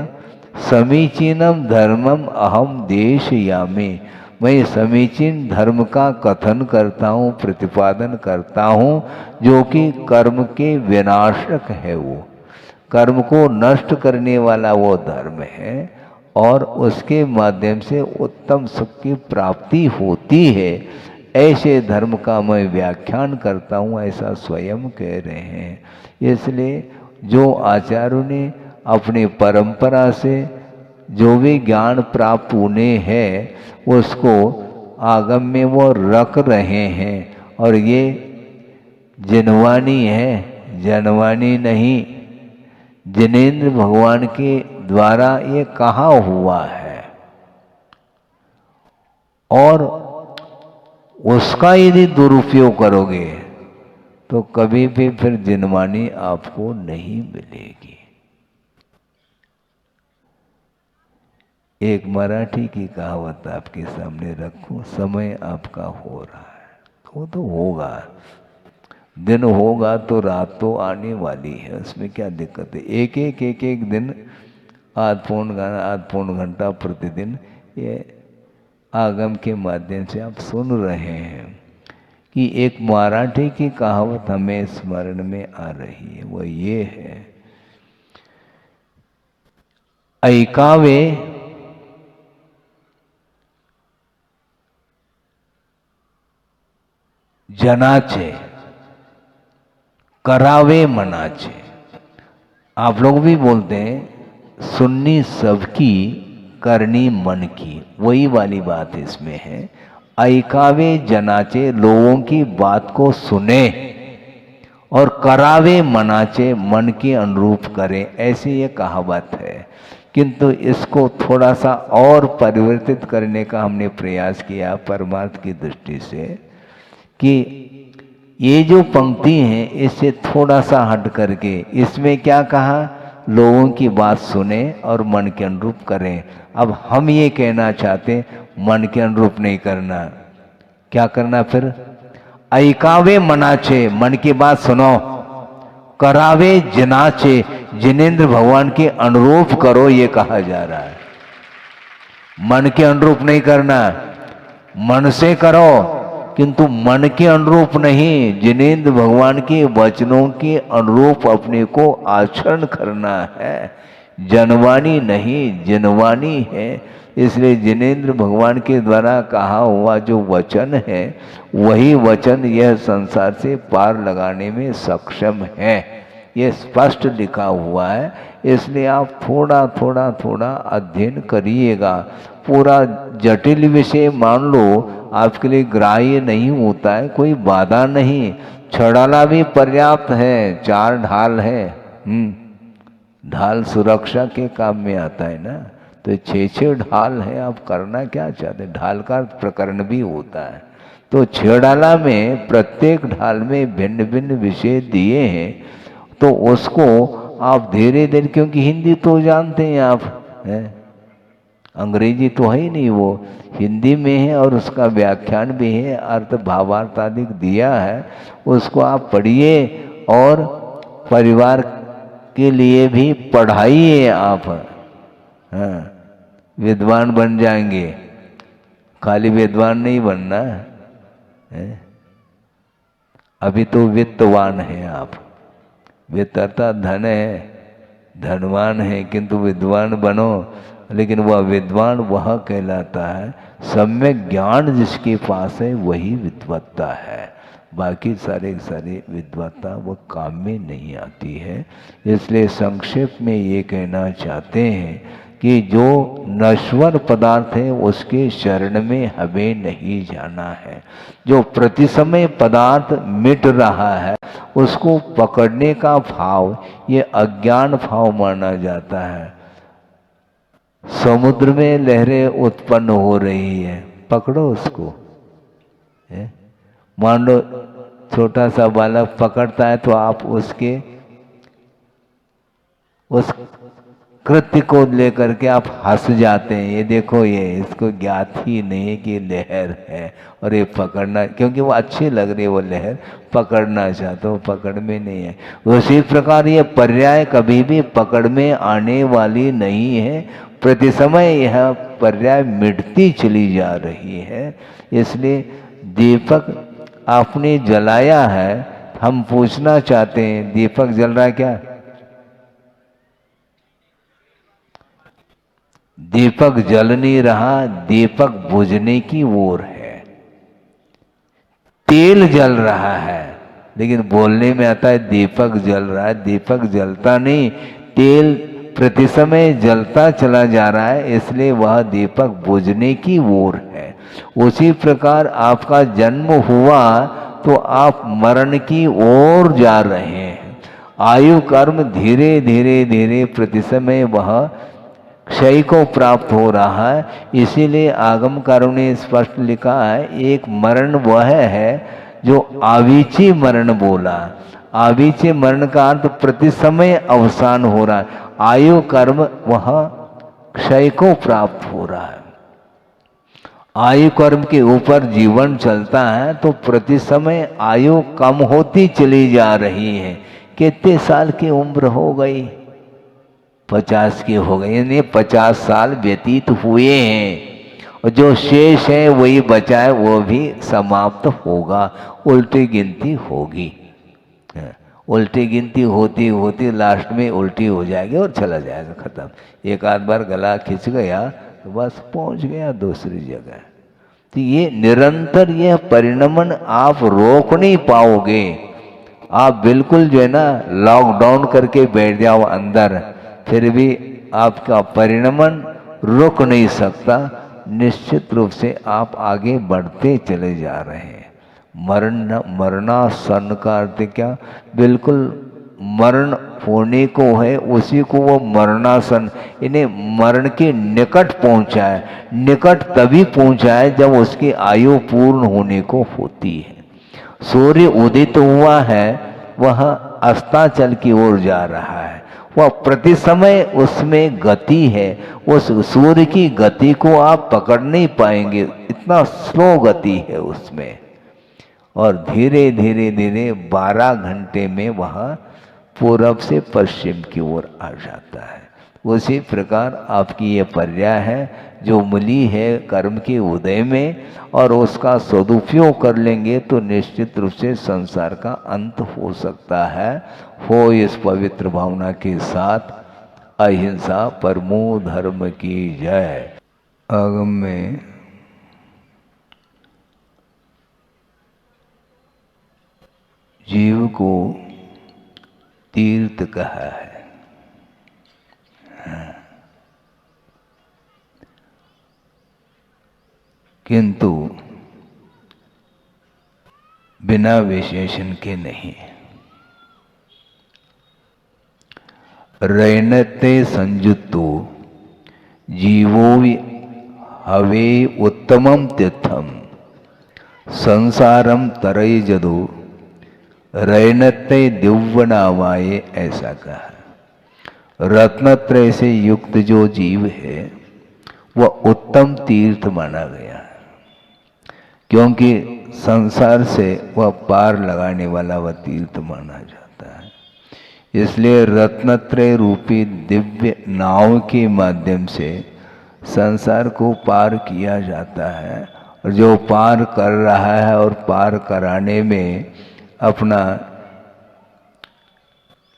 समीचीनम धर्मम अहम देशयामि। मैं समीचीन धर्म का कथन करता हूँ, प्रतिपादन करता हूँ, जो कि कर्म के विनाशक है, वो कर्म को नष्ट करने वाला वो धर्म है और उसके माध्यम से उत्तम सुख की प्राप्ति होती है। ऐसे धर्म का मैं व्याख्यान करता हूँ, ऐसा स्वयं कह रहे हैं। इसलिए जो आचार्यों ने अपनी परंपरा से जो भी ज्ञान प्राप्त उन्हें है उसको आगम में वो रख रहे हैं, और ये जिनवानी है, जनवानी नहीं। जिनेंद्र भगवान के द्वारा ये कहा हुआ है, और उसका यदि दुरुपयोग करोगे तो कभी भी फिर जिनवानी आपको नहीं मिलेगी। एक मराठी की कहावत आपके सामने रखूं, समय आपका हो रहा है, वो तो होगा, दिन होगा तो रात तो आने वाली है, उसमें क्या दिक्कत है। एक दिन आध पौन घंटा प्रतिदिन ये आगम के माध्यम से आप सुन रहे हैं कि एक मराठी की कहावत हमें स्मरण में आ रही है, वो ये है, ऐकावे जनाचे, करावे मनाचे। आप लोग भी बोलते हैं सुननी सबकी, करनी मन की, वही वाली बात इसमें है। ऐकावे जनाचे, लोगों की बात को सुने, और करावे मनाचे, मन के अनुरूप करें, ऐसी ये कहावत है। किंतु इसको थोड़ा सा और परिवर्तित करने का हमने प्रयास किया परमार्थ की दृष्टि से, कि ये जो पंक्ति है इससे थोड़ा सा हट करके इसमें क्या कहा, लोगों की बात सुने और मन के अनुरूप करें। अब हम ये कहना चाहते मन के अनुरूप नहीं करना, क्या करना फिर, ऐकावे मनाचे, मन की बात सुनो, करावे जनाचे, जिनेंद्र भगवान के अनुरूप करो, ये कहा जा रहा है। मन के अनुरूप नहीं करना, मन से करो किंतु मन के अनुरूप नहीं, जिनेंद्र भगवान के वचनों के अनुरूप अपने को आचरण करना है। जनवानी नहीं, जिनवानी है। इसलिए जिनेंद्र भगवान के द्वारा कहा हुआ जो वचन है वही वचन यह संसार से पार लगाने में सक्षम है, ये स्पष्ट लिखा हुआ है। इसलिए आप थोड़ा थोड़ा अध्ययन करिएगा। पूरा जटिल विषय मान लो आपके लिए ग्राह्य नहीं होता है, कोई बाधा नहीं। छड़ाला भी पर्याप्त है, 4 ढाल है। ढाल सुरक्षा के काम में आता है ना, तो 6 ढाल है। आप करना क्या चाहते हैं, ढाल का प्रकरण भी होता है। तो 6 ढाला में प्रत्येक ढाल में भिन्न भिन्न विषय दिए हैं, तो उसको आप धीरे धीरे, क्योंकि हिंदी तो जानते हैं आप, हैं? अंग्रेजी तो है ही नहीं, वो हिंदी में है और उसका व्याख्यान भी है, अर्थ भावार्थ आदि दिया है, उसको आप पढ़िए और परिवार के लिए भी पढ़ाइए आप। हाँ, विद्वान बन जाएंगे, खाली विद्वान नहीं बनना है। अभी तो वित्तवान है आप, वित्त अर्थात धन है, धनवान है, किंतु विद्वान बनो। लेकिन वह विद्वान वह कहलाता है, सम्यक ज्ञान जिसके पास है वही विद्वत्ता है। बाकी सारे विद्वत्ता वो काम में नहीं आती है। इसलिए संक्षेप में ये कहना चाहते हैं कि जो नश्वर पदार्थ है उसके शरण में हमें नहीं जाना है। जो प्रति समय पदार्थ मिट रहा है उसको पकड़ने का भाव ये अज्ञान भाव माना जाता है। समुद्र में लहरें उत्पन्न हो रही है, पकड़ो उसको। मान लो छोटा सा बालक पकड़ता है तो आप उसके उस कृत्य को लेकर के आप हंस जाते हैं, ये देखो ये इसको ज्ञात ही नहीं है कि लहर है और ये पकड़ना, क्योंकि वो अच्छी लग रही है वो लहर, पकड़ना चाहते हो, पकड़ में नहीं है। उसी प्रकार ये पर्याय कभी भी पकड़ में आने वाली नहीं है। प्रति समय यह पर्याय मिटती चली जा रही है। इसलिए दीपक आपने जलाया है, हम पूछना चाहते हैं दीपक जल रहा है क्या? दीपक जल नहीं रहा, दीपक बुझने की ओर है। तेल जल रहा है लेकिन बोलने में आता है दीपक जल रहा है, दीपक जलता नहीं, तेल प्रति समय जलता चला जा रहा है, इसलिए वह दीपक बुझने की ओर है। उसी प्रकार आपका जन्म हुआ तो आप मरण की ओर जा रहे हैं। आयु कर्म धीरे धीरे धीरे प्रति समय वह क्षय को प्राप्त हो रहा है। इसीलिए आगमकारों ने स्पष्ट लिखा है, एक मरण वह है जो आवीची मरण बोला। आवीची मरण का अर्थ प्रति समय अवसान हो रहा है, आयु कर्म वह क्षय को प्राप्त हो रहा है। आयु कर्म के ऊपर जीवन चलता है तो प्रति समय आयु कम होती चली जा रही है। कितने साल की उम्र हो गई? 50 की हो गई, यानी 50 साल व्यतीत हुए हैं और जो शेष है वही बचा है, वो भी समाप्त होगा, उल्टी गिनती होगी। उल्टी गिनती होती होती लास्ट में उल्टी हो जाएगी और चला जाएगा, खत्म। एक आध बार गला खिंच गया तो बस पहुंच गया दूसरी जगह। तो ये निरंतर यह परिणमन आप रोक नहीं पाओगे। आप बिल्कुल जो है ना लॉकडाउन करके बैठ जाओ अंदर, फिर भी आपका परिणमन रुक नहीं सकता। निश्चित रूप से आप आगे बढ़ते चले जा रहे हैं। मरणासन का अर्थ क्या? बिल्कुल मरण होने को है उसी को वो मरणासन, इन्हें मरण के निकट पहुंचा है। निकट तभी पहुंचा है जब उसकी आयु पूर्ण होने को होती है। सूर्य उदित हुआ है, वह अस्ताचल की ओर जा रहा है, वह प्रति समय उसमें गति है। उस सूर्य की गति को आप पकड़ नहीं पाएंगे, इतना स्लो गति है उसमें। और धीरे धीरे धीरे 12 घंटे में वह पूरब से पश्चिम की ओर आ जाता है। उसी प्रकार आपकी ये पर्याय है जो मिली है कर्म के उदय में, और उसका सदुपयोग कर लेंगे तो निश्चित रूप से संसार का अंत हो सकता है। हो इस पवित्र भावना के साथ अहिंसा परमो धर्म की जय। आगम में जीव को तीर्थ कहा है। किंतु बिना विशेषण के नहीं। रैनते संयुक्तो जीवो हवे उत्तमम तीर्थम संसारम तरय जदो रैनते दिव्यनावाये, ऐसा कहा। रत्नत्रय से युक्त जो जीव है वह उत्तम तीर्थ माना गया है, क्योंकि संसार से वह पार लगाने वाला वह तीर्थ माना जाता है। इसलिए रत्नत्रय रूपी दिव्य नाव के माध्यम से संसार को पार किया जाता है, और जो पार कर रहा है और पार कराने में अपना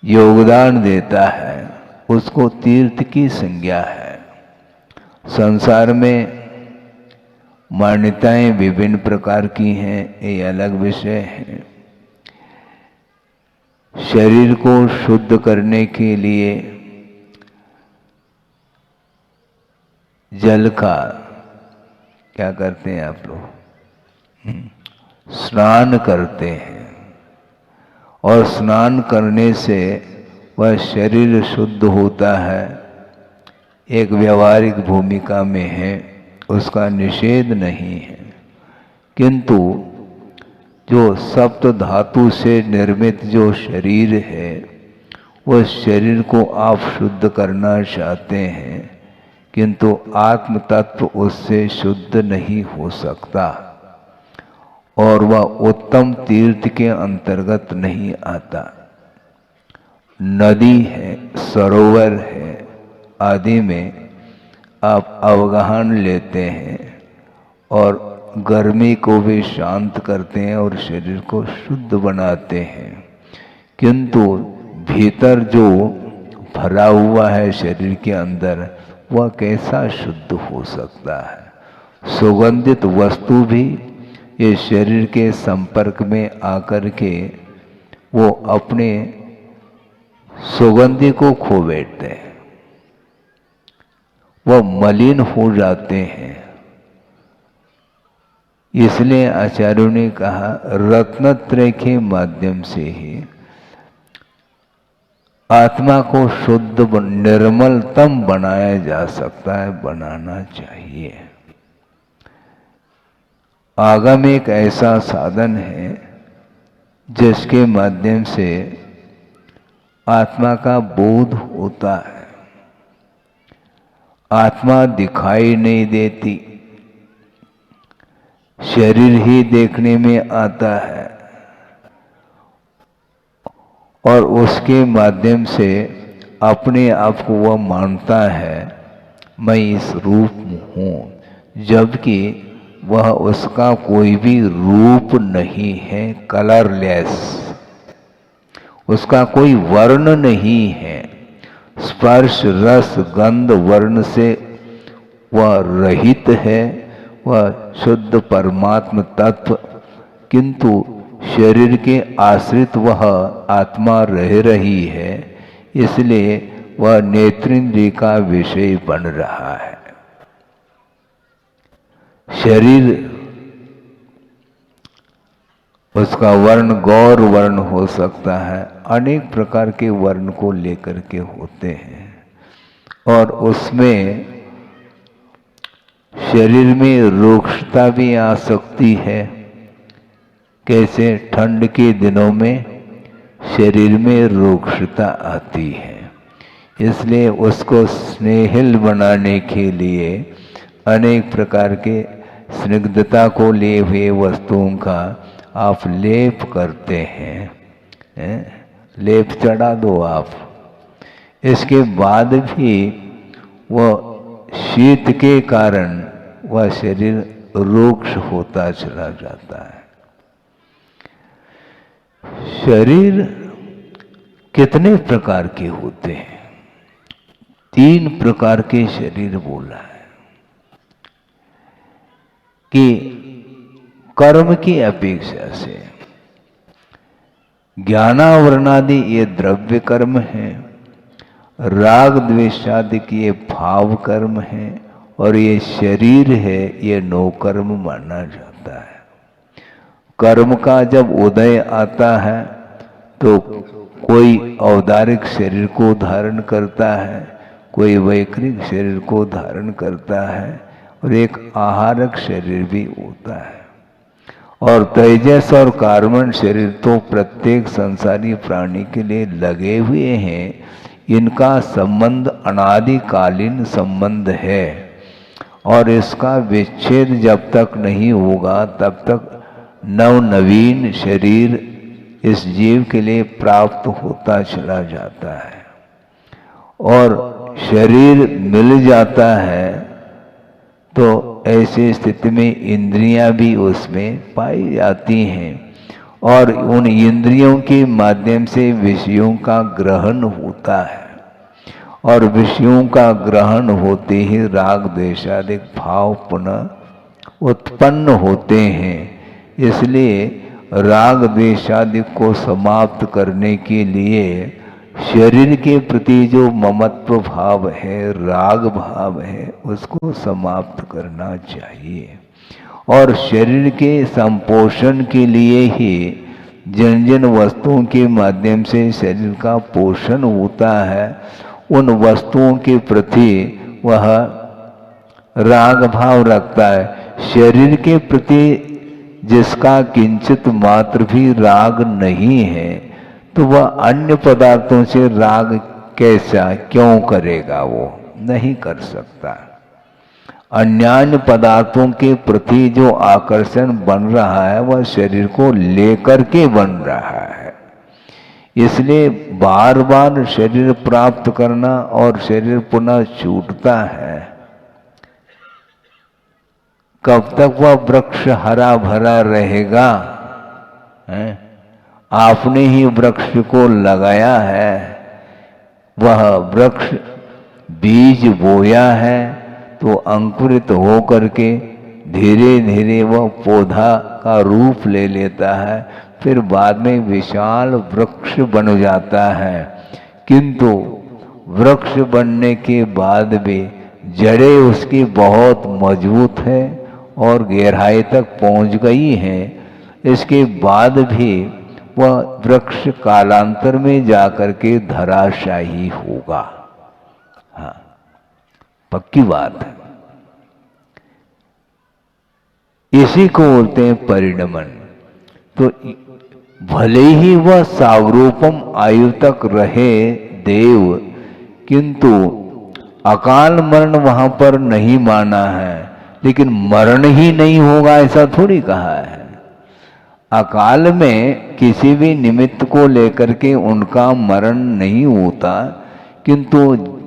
योगदान देता है उसको तीर्थ की संज्ञा है। संसार में मान्यताएं विभिन्न प्रकार की हैं, ये अलग विषय है। शरीर को शुद्ध करने के लिए जल का क्या करते हैं आप लोग? स्नान करते हैं, और स्नान करने से वह शरीर शुद्ध होता है। एक व्यवहारिक भूमिका में है, उसका निषेध नहीं है, किंतु जो सप्त धातु से निर्मित जो शरीर है, उस शरीर को आप शुद्ध करना चाहते हैं, किंतु आत्म तत्व उससे शुद्ध नहीं हो सकता, और वह उत्तम तीर्थ के अंतर्गत नहीं आता। नदी है, सरोवर है आदि में आप अवगाहन लेते हैं और गर्मी को भी शांत करते हैं और शरीर को शुद्ध बनाते हैं, किंतु भीतर जो भरा हुआ है शरीर के अंदर, वह कैसा शुद्ध हो सकता है? सुगंधित वस्तु भी ये शरीर के संपर्क में आकर के वो अपने सुगंधि को खो बैठते हैं, वह मलिन हो जाते हैं। इसलिए आचार्यों ने कहा रत्नत्रय के माध्यम से ही आत्मा को शुद्ध निर्मलतम बनाया जा सकता है, बनाना चाहिए। आगम एक ऐसा साधन है जिसके माध्यम से आत्मा का बोध होता है। आत्मा दिखाई नहीं देती, शरीर ही देखने में आता है, और उसके माध्यम से अपने आप को वह मानता है मैं इस रूप में हूँ, जबकि वह उसका कोई भी रूप नहीं है, कलरलेस, उसका कोई वर्ण नहीं है, स्पर्श रस गंध वर्ण से वह रहित है, वह शुद्ध परमात्म तत्व, किंतु शरीर के आश्रित वह आत्मा रह रही है, इसलिए वह नेत्रेंद्रिय का विषय बन रहा है। शरीर उसका वर्ण गौर वर्ण हो सकता है, अनेक प्रकार के वर्ण को लेकर के होते हैं, और उसमें शरीर में रुक्षता भी आ सकती है। कैसे? ठंड के दिनों में शरीर में रुक्षता आती है, इसलिए उसको स्नेहिल बनाने के लिए अनेक प्रकार के स्निग्धता को लिए हुए वस्तुओं का आप लेप करते हैं, लेप चढ़ा दो आप। इसके बाद भी वह शीत के कारण वह शरीर रुक्ष होता चला जाता है। शरीर कितने प्रकार के होते हैं? 3 प्रकार के शरीर बोला है कि कर्म की अपेक्षा से ज्ञानावरणादि ये द्रव्य कर्म है, राग द्वेषादि की ये भाव कर्म है, और ये शरीर है ये नो कर्म माना जाता है। कर्म का जब उदय आता है तो कोई औदारिक शरीर को धारण करता है, कोई वैकृत शरीर को धारण करता है, और एक आहारक शरीर भी होता है। और तेजस और कार्बन शरीर तो प्रत्येक संसारी प्राणी के लिए लगे हुए हैं। इनका संबंध अनादिकालीन संबंध है, और इसका विच्छेद जब तक नहीं होगा तब तक नवीन शरीर इस जीव के लिए प्राप्त होता चला जाता है। और शरीर मिल जाता है तो ऐसी स्थिति में इंद्रियां भी उसमें पाई जाती हैं, और उन इंद्रियों के माध्यम से विषयों का ग्रहण होता है, और विषयों का ग्रहण होते ही राग देशादिक भाव पुनः उत्पन्न होते हैं। इसलिए राग देशादिक को समाप्त करने के लिए शरीर के प्रति जो ममत्व भाव है, राग भाव है, उसको समाप्त करना चाहिए। और शरीर के संपोषण के लिए ही जिन जिन वस्तुओं के माध्यम से शरीर का पोषण होता है, उन वस्तुओं के प्रति वह राग भाव रखता है। शरीर के प्रति जिसका किंचित मात्र भी राग नहीं है, तो वह अन्य पदार्थों से राग कैसा क्यों करेगा? वो नहीं कर सकता। अन्य पदार्थों के प्रति जो आकर्षण बन रहा है, वह शरीर को लेकर के बन रहा है। इसलिए बार बार शरीर प्राप्त करना और शरीर पुनः छूटता है। कब तक वह वृक्ष हरा भरा रहेगा? आपने ही वृक्ष को लगाया है, वह वृक्ष बीज बोया है तो अंकुरित हो करके धीरे धीरे वह पौधा का रूप ले लेता है, फिर बाद में विशाल वृक्ष बन जाता है। किंतु वृक्ष बनने के बाद भी जड़ें उसकी बहुत मजबूत है और गहराई तक पहुंच गई हैं। इसके बाद भी वह वृक्ष कालांतर में जाकर के धराशायी होगा। हाँ, पक्की बात है। इसी को बोलते हैं परिणमन। तो भले ही वह सावरूपम आयु तक रहे देव, किंतु अकाल मरण वहां पर नहीं माना है। लेकिन मरण ही नहीं होगा ऐसा थोड़ी कहा है। अकाल में किसी भी निमित्त को लेकर के उनका मरण नहीं होता, किंतु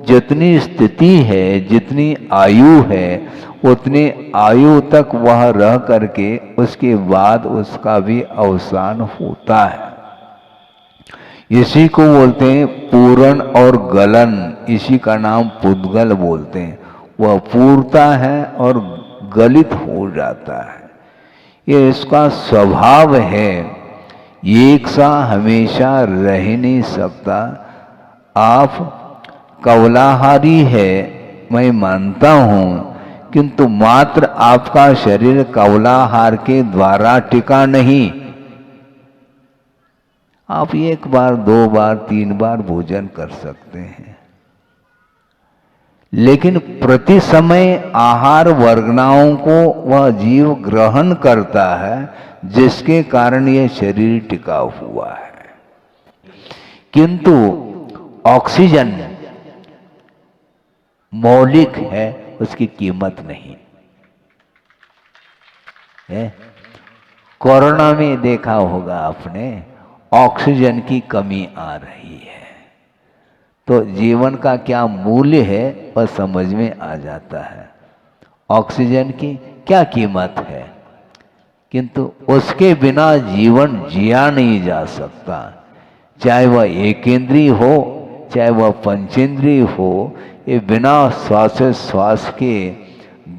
जितनी स्थिति है, जितनी आयु है, उतनी आयु तक वह रह करके उसके बाद उसका भी अवसान होता है। इसी को बोलते हैं पूरण और गलन। इसी का नाम पुद्गल बोलते हैं। वह पूरता है और गलित हो जाता है। ये इसका स्वभाव है। एक सा हमेशा रह नहीं सकता। आप कवलाहारी है, मैं मानता हूं, किंतु मात्र आपका शरीर कवलाहार के द्वारा टिका नहीं। आप एक बार, दो बार, तीन बार भोजन कर सकते हैं, लेकिन प्रति समय आहार वर्गनाओं को वह जीव ग्रहण करता है, जिसके कारण यह शरीर टिका हुआ है। किंतु ऑक्सीजन मौलिक है, उसकी कीमत नहीं है। कोरोना में देखा होगा आपने, ऑक्सीजन की कमी आ रही है, तो जीवन का क्या मूल्य है वह समझ में आ जाता है। ऑक्सीजन की क्या कीमत है, किंतु उसके बिना जीवन जिया नहीं जा सकता। चाहे वह एकेंद्रीय हो, चाहे वह पंचेंद्रीय हो, ये बिना श्वास के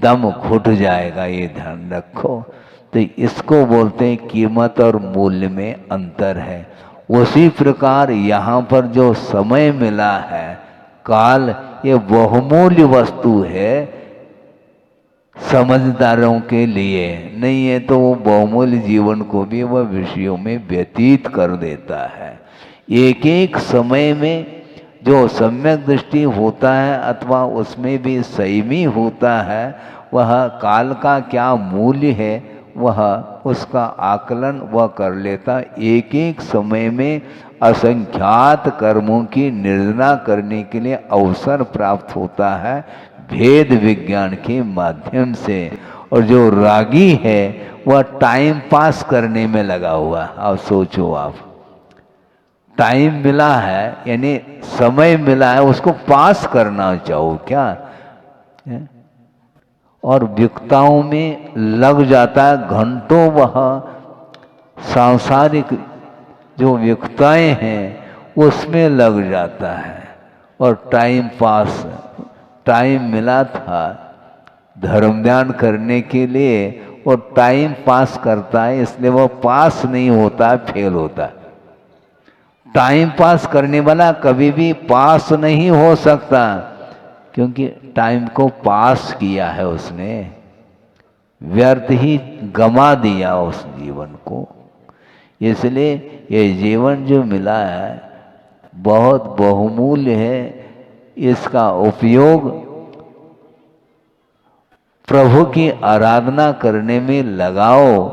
दम घुट जाएगा, ये ध्यान रखो। तो इसको बोलते हैं कीमत और मूल्य में अंतर है। उसी प्रकार यहाँ पर जो समय मिला है, काल, ये बहुमूल्य वस्तु है समझदारों के लिए। नहीं है तो वो बहुमूल्य जीवन को भी वह विषयों में व्यतीत कर देता है। एक एक समय में जो सम्यक दृष्टि होता है अथवा उसमें भी संयमी होता है, वह काल का क्या मूल्य है वह उसका आकलन वह कर लेता। एक एक समय में असंख्यात कर्मों की निर्णय करने के लिए अवसर प्राप्त होता है भेद विज्ञान के माध्यम से। और जो रागी है वह टाइम पास करने में लगा हुआ है। अब सोचो आप, टाइम मिला है यानी समय मिला है, उसको पास करना चाहो क्या? और विकताओं में लग जाता है घंटों। वह सांसारिक जो विकताएं हैं उसमें लग जाता है। और टाइम मिला था धर्म ध्यान करने के लिए, और टाइम पास करता है, इसलिए वो पास नहीं होता, फेल होता है। टाइम पास करने वाला कभी भी पास नहीं हो सकता, क्योंकि टाइम को पास किया है उसने, व्यर्थ ही गमा दिया उस जीवन को। इसलिए ये जीवन जो मिला है बहुत बहुमूल्य है। इसका उपयोग प्रभु की आराधना करने में लगाओ।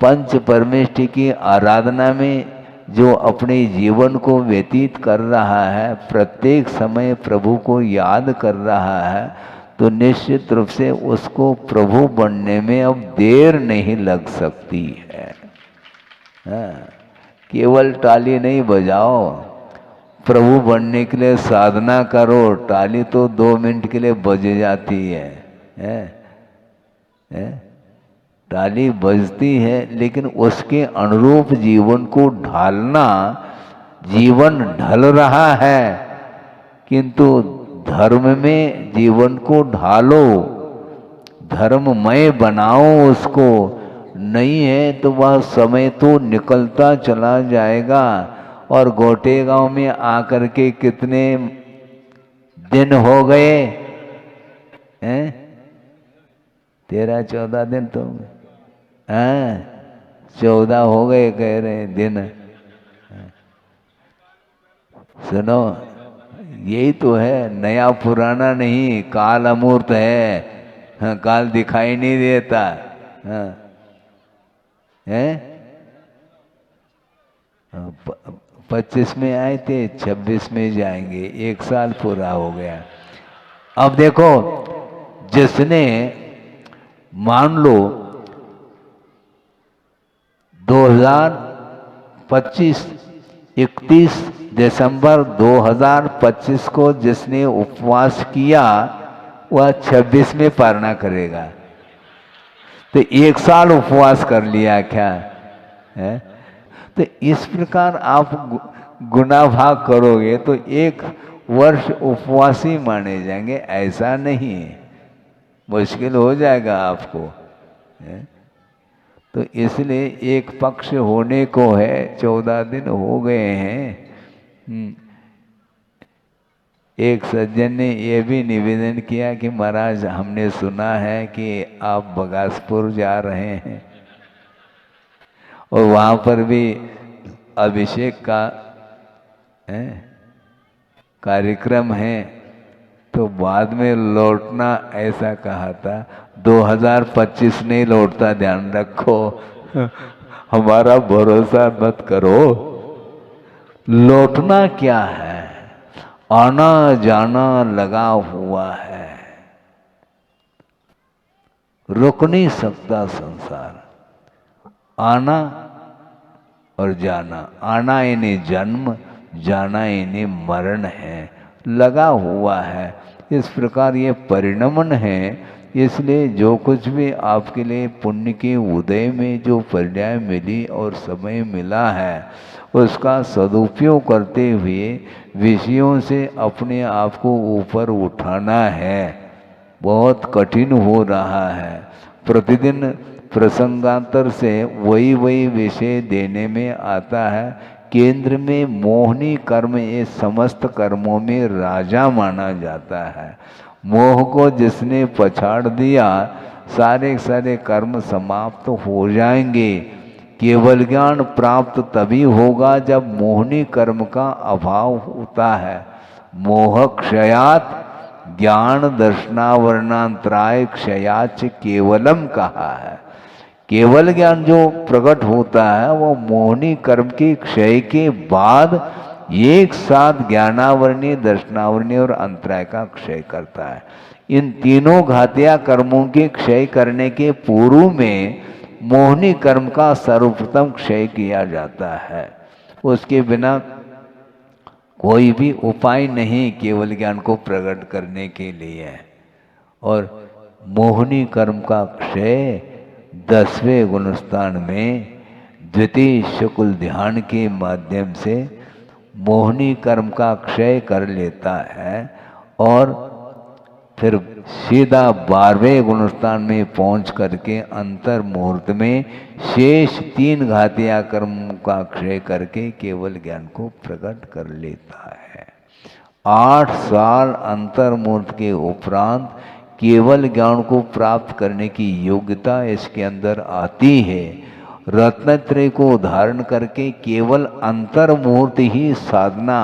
पंच परमेष्ठि की आराधना में जो अपने जीवन को व्यतीत कर रहा है, प्रत्येक समय प्रभु को याद कर रहा है, तो निश्चित रूप से उसको प्रभु बनने में अब देर नहीं लग सकती है। हाँ, केवल ताली नहीं बजाओ, प्रभु बनने के लिए साधना करो। ताली तो 2 मिनट के लिए बज जाती है, ताली बजती है, लेकिन उसके अनुरूप जीवन को ढालना, जीवन ढल रहा है, किंतु धर्म में जीवन को ढालो, धर्ममय बनाओ उसको। नहीं है तो वह समय तो निकलता चला जाएगा, और गोटे गांव में आकर के कितने दिन हो गए हैं? 13-14 दिन तो 14 हो गए कह रहे दिन। सुनो, यही तो है, नया पुराना नहीं, काल अमूर्त है। काल दिखाई नहीं देता है। 25 में आए थे, 26 में जाएंगे, 1 साल पूरा हो गया। अब देखो, जिसने मान लो 2025 31 दिसंबर 2025 को जिसने उपवास किया, वह 26 में पारणा करेगा। तो 1 साल उपवास कर लिया क्या है? तो इस प्रकार आप गुना भाग करोगे तो 1 वर्ष उपवासी माने जाएंगे, ऐसा नहीं है, मुश्किल हो जाएगा आपको। तो इसलिए एक पक्ष होने को है, 14 दिन हो गए हैं। एक सज्जन ने यह भी निवेदन किया कि महाराज, हमने सुना है कि आप बगासपुर जा रहे हैं और वहाँ पर भी अभिषेक का कार्यक्रम है, तो बाद में लौटना, ऐसा कहा था। 2025 नहीं लौटता, ध्यान रखो, हमारा भरोसा मत करो। लौटना क्या है? आना जाना लगा हुआ है, रुक नहीं सकता संसार। आना और जाना, आना इन्हें जन्म, जाना इन्हें मरण है, लगा हुआ है। इस प्रकार ये परिणमन है। इसलिए जो कुछ भी आपके लिए पुण्य के उदय में जो पर्याय मिली और समय मिला है, उसका सदुपयोग करते हुए विषयों से अपने आप को ऊपर उठाना है। बहुत कठिन हो रहा है, प्रतिदिन प्रसंगांतर से वही विषय देने में आता है। केंद्र में मोहनी कर्म ये समस्त कर्मों में राजा माना जाता है। मोह को जिसने पछाड़ दिया, सारे सारे कर्म समाप्त हो जाएंगे। केवल ज्ञान प्राप्त तभी होगा जब मोहनी कर्म का अभाव होता है। मोह क्षयात ज्ञान दर्शनावरणांतराय क्षयाच केवलम कहा है। केवल ज्ञान जो प्रकट होता है वो मोहनी कर्म के क्षय के बाद एक साथ ज्ञानावरणीय, दर्शनावरणीय और अंतराय का क्षय करता है। इन तीनों घातिया कर्मों के क्षय करने के पूर्व में मोहनी कर्म का सर्वप्रथम क्षय किया जाता है। उसके बिना कोई भी उपाय नहीं केवल ज्ञान को प्रकट करने के लिए। और मोहनी कर्म का क्षय 10वें गुणस्थान में द्वितीय शुक्ल ध्यान के माध्यम से मोहनी कर्म का क्षय कर लेता है और फिर सीधा 12वें गुणस्थान में पहुंच करके अंतर मुहूर्त में शेष 3 घातिया कर्म का क्षय करके केवल ज्ञान को प्रकट कर लेता है। 8 साल अंतर मुहूर्त के उपरांत केवल ज्ञान को प्राप्त करने की योग्यता इसके अंदर आती है। रत्नत्रय को धारण करके केवल अंतर मुहूर्त ही साधना,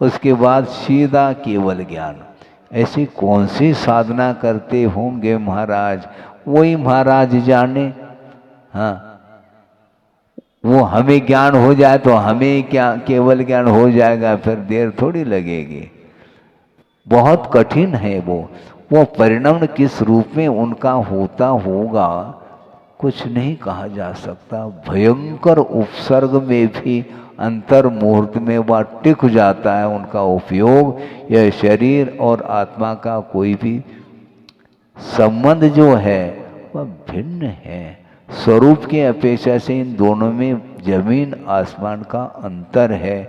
उसके बाद सीधा केवल ज्ञान। ऐसी कौन सी साधना करते होंगे महाराज, वही महाराज जाने। हाँ, वो हमें ज्ञान हो जाए तो हमें क्या केवल ज्ञान हो जाएगा, फिर देर थोड़ी लगेगी। बहुत कठिन है वो परिणाम किस रूप में उनका होता होगा कुछ नहीं कहा जा सकता। भयंकर उपसर्ग में भी अंतर मुहूर्त में वह टिक जाता है उनका उपयोग। यह शरीर और आत्मा का कोई भी संबंध जो है वह भिन्न है। स्वरूप की अपेक्षा से इन दोनों में जमीन आसमान का अंतर है।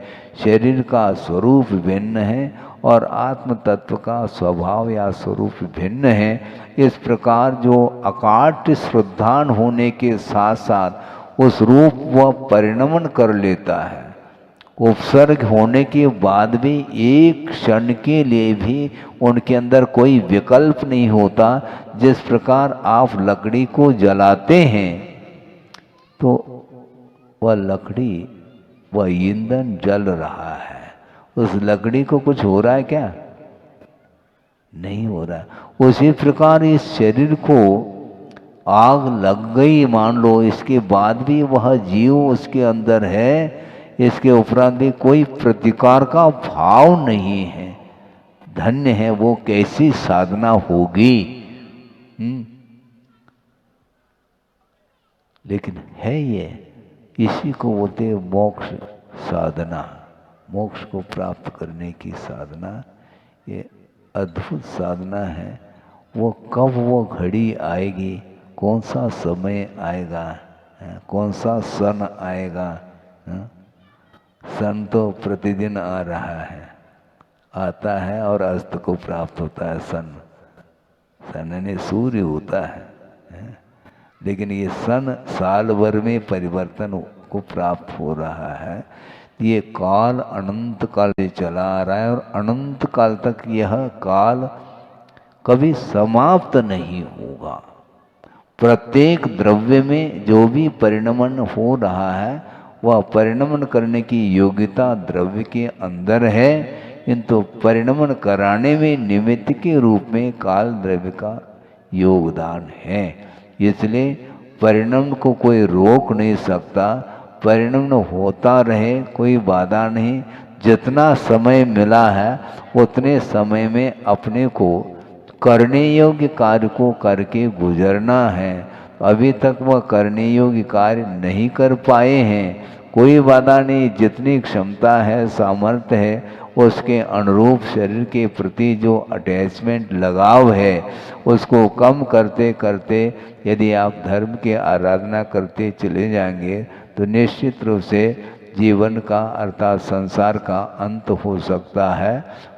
शरीर का स्वरूप भिन्न है और आत्म तत्व का स्वभाव या स्वरूप भिन्न है। इस प्रकार जो अकाट्य श्रद्धान होने के साथ साथ उस रूप वह परिणमन कर लेता है। उपसर्ग होने के बाद भी एक क्षण के लिए भी उनके अंदर कोई विकल्प नहीं होता। जिस प्रकार आप लकड़ी को जलाते हैं तो वह लकड़ी, वह ईंधन जल रहा है, उस लकड़ी को कुछ हो रहा है क्या? नहीं हो रहा। उसी प्रकार इस शरीर को आग लग गई मान लो, इसके बाद भी वह जीव उसके अंदर है, इसके उपरांत भी कोई प्रतिकार का भाव नहीं है। धन्य है वो, कैसी साधना होगी। लेकिन है ये, इसी को बोलते मोक्ष साधना। मोक्ष को प्राप्त करने की साधना ये अद्भुत साधना है। वो कब वो घड़ी आएगी, कौन सा समय आएगा, कौन सा सन आएगा। सन तो प्रतिदिन आ रहा है, आता है और अस्त को प्राप्त होता है। सन यानी सूर्य होता है, लेकिन ये सन साल भर में परिवर्तन को प्राप्त हो रहा है। ये काल अनंत काल से चला आ रहा है और अनंत काल तक यह काल कभी समाप्त नहीं होगा। प्रत्येक द्रव्य में जो भी परिणमन हो रहा है वह परिणमन करने की योग्यता द्रव्य के अंदर है, किंतु परिणमन कराने में निमित्त के रूप में काल द्रव्य का योगदान है। इसलिए परिणाम को कोई रोक नहीं सकता। परिणाम होता रहे, कोई बाधा नहीं। जितना समय मिला है उतने समय में अपने को करने योग्य कार्य को करके गुजरना है। अभी तक वह करने योग्य कार्य नहीं कर पाए हैं, कोई बाधा नहीं। जितनी क्षमता है, सामर्थ्य है, उसके अनुरूप शरीर के प्रति जो अटैचमेंट लगाव है उसको कम करते करते यदि आप धर्म की आराधना करते चले जाएंगे तो निश्चित रूप से जीवन का अर्थात संसार का अंत हो सकता है।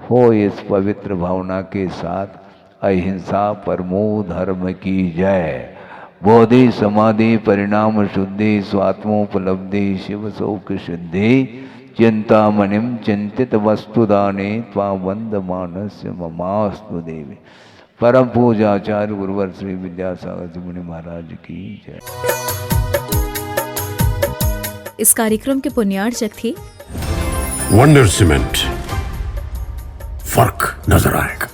हो इस पवित्र भावना के साथ अहिंसा परमो धर्म की जय। बोधि समाधि परिणाम शुद्धि स्वात्मोपलब्धि शिव शोक सिद्धि चिंतामणिम चिंतित वस्तुदाने त्वा वंद मानस्य ममास्तु देवी। परम पूजाचार्य गुरुवर श्री विद्यासागर जी मुनि महाराज की जय। इस कार्यक्रम के पुण्यार्चक थे वंडर सीमेंट। फर्क नजर आएगा।